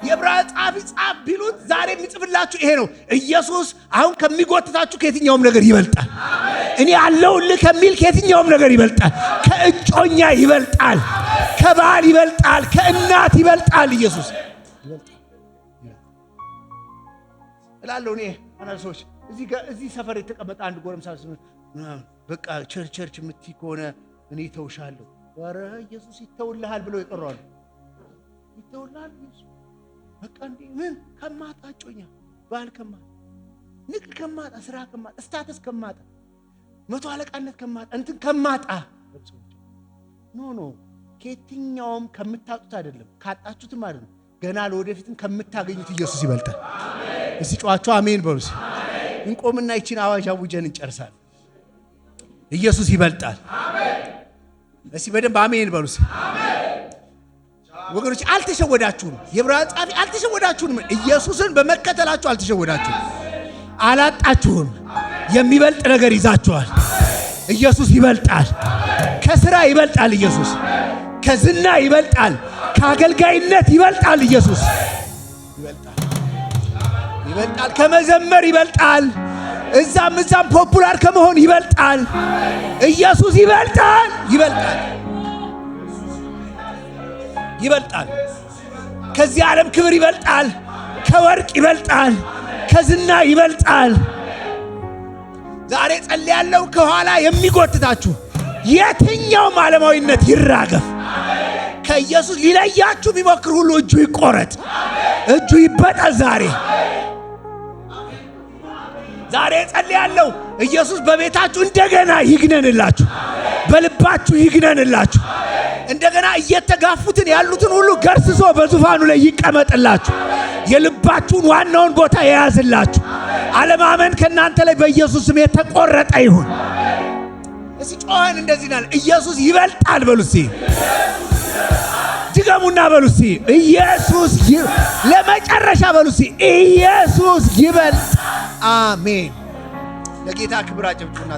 የዕብራውያን ጻፊ ጻፍ ቢሉት ዛሬ የሚጽፍላችሁ ይሄ ነው። ኢየሱስ አሁን ከሚጎትታችሁ ከየትኛውም ነገር ይበልጣል። እኔ አለሁልህ ከሚል ከየትኛውም ነገር ይበልጣል። ከእጮኛ ይበልጣል፣ ከባል ይበልጣል፣ ከእናት ይበልጣል። ኢየሱስ እላለሁ። እኔ አንዳንድ ሰዎች እዚህ ሰፈር የተቀመጠ አንድ ጎረምሳ በቃ ቸርች የምትይ ከሆነ እኔ ተውሻለሁ። ኧረ ኢየሱስ ይተውልሃል ብለው ይቀራሉ። ይተውልሃል ኢየሱስ በቃ እንዴ ምን ከማጣ ጮኛ ባል ከማጣ ንግድ ከማጣ ስራ ከማጣ ስታተስ ከማጣ 100 አለቃነት ከማጣ እንትን ከማጣ ኖ ከየትኛውም ከምታጡት አይደለም፣ ካጣችሁትም አይደለም፣ ገና ለወደፊትም ከምታገኙት ኢየሱስ ይበልጣል። እስቲ ጨዋቸው አሜን በሉ። እንቆምና ይቺን አዋጅ አውጀን እንጨርሳለን። ኢየሱስ ይበልጣል። እስቲ በደንብ አሜን በሉስ። ወገኖች አልተሸወዳችሁም። የዕብራውያን ጻፊ አልተሸወዳችሁም። ኢየሱስን በመከተላችሁ አልተሸወዳችሁም፣ አላጣችሁም። የሚበልጥ ነገር ይዛችኋል። ኢየሱስ ይበልጣል። ከሥራ ይበልጣል። ኢየሱስ ከዝና ይበልጣል። ከአገልጋይነት ይበልጣል። ኢየሱስ ይበልጣል። ከመዘመር ይበልጣል። እዛም ፖፑላር ከመሆን ይበልጣል። ኢየሱስ ይበልጣል። ይበልጣል። ከዚህ ዓለም ክብር ይበልጣል። ከወርቅ ይበልጣል። ከዝና ይበልጣል። ዛሬ ጸልያለሁ፣ ከኋላ የሚጎትታችሁ የትኛውም ዓለማዊነት ይራገፍ። ከኢየሱስ ሊለያችሁ የሚሞክር ሁሉ እጁ ይቆረጥ፣ እጁ ይበጠል። ዛሬ ጸልያለሁ፣ ኢየሱስ በቤታችሁ እንደገና ይግነንላችሁ፣ በልባችሁ ይግነንላችሁ። እንደገና እየተጋፉትን ያሉትን ሁሉ ገርስሶ በዙፋኑ ላይ ይቀመጥላችሁ። የልባችሁን ዋናውን ቦታ የያዝላችሁ። አለማመን ከእናንተ ላይ በኢየሱስ ስም የተቆረጠ ይሁን። እስቲ ጮኸን እንደዚህ ናል፣ ኢየሱስ ይበልጣል በሉ እስቲ። ድገሙና በሉ እስቲ፣ ኢየሱስ ለመጨረሻ በሉ እስቲ፣ ኢየሱስ ይበልጣል። አሜን። ለጌታ ክብር አጨብጭቡና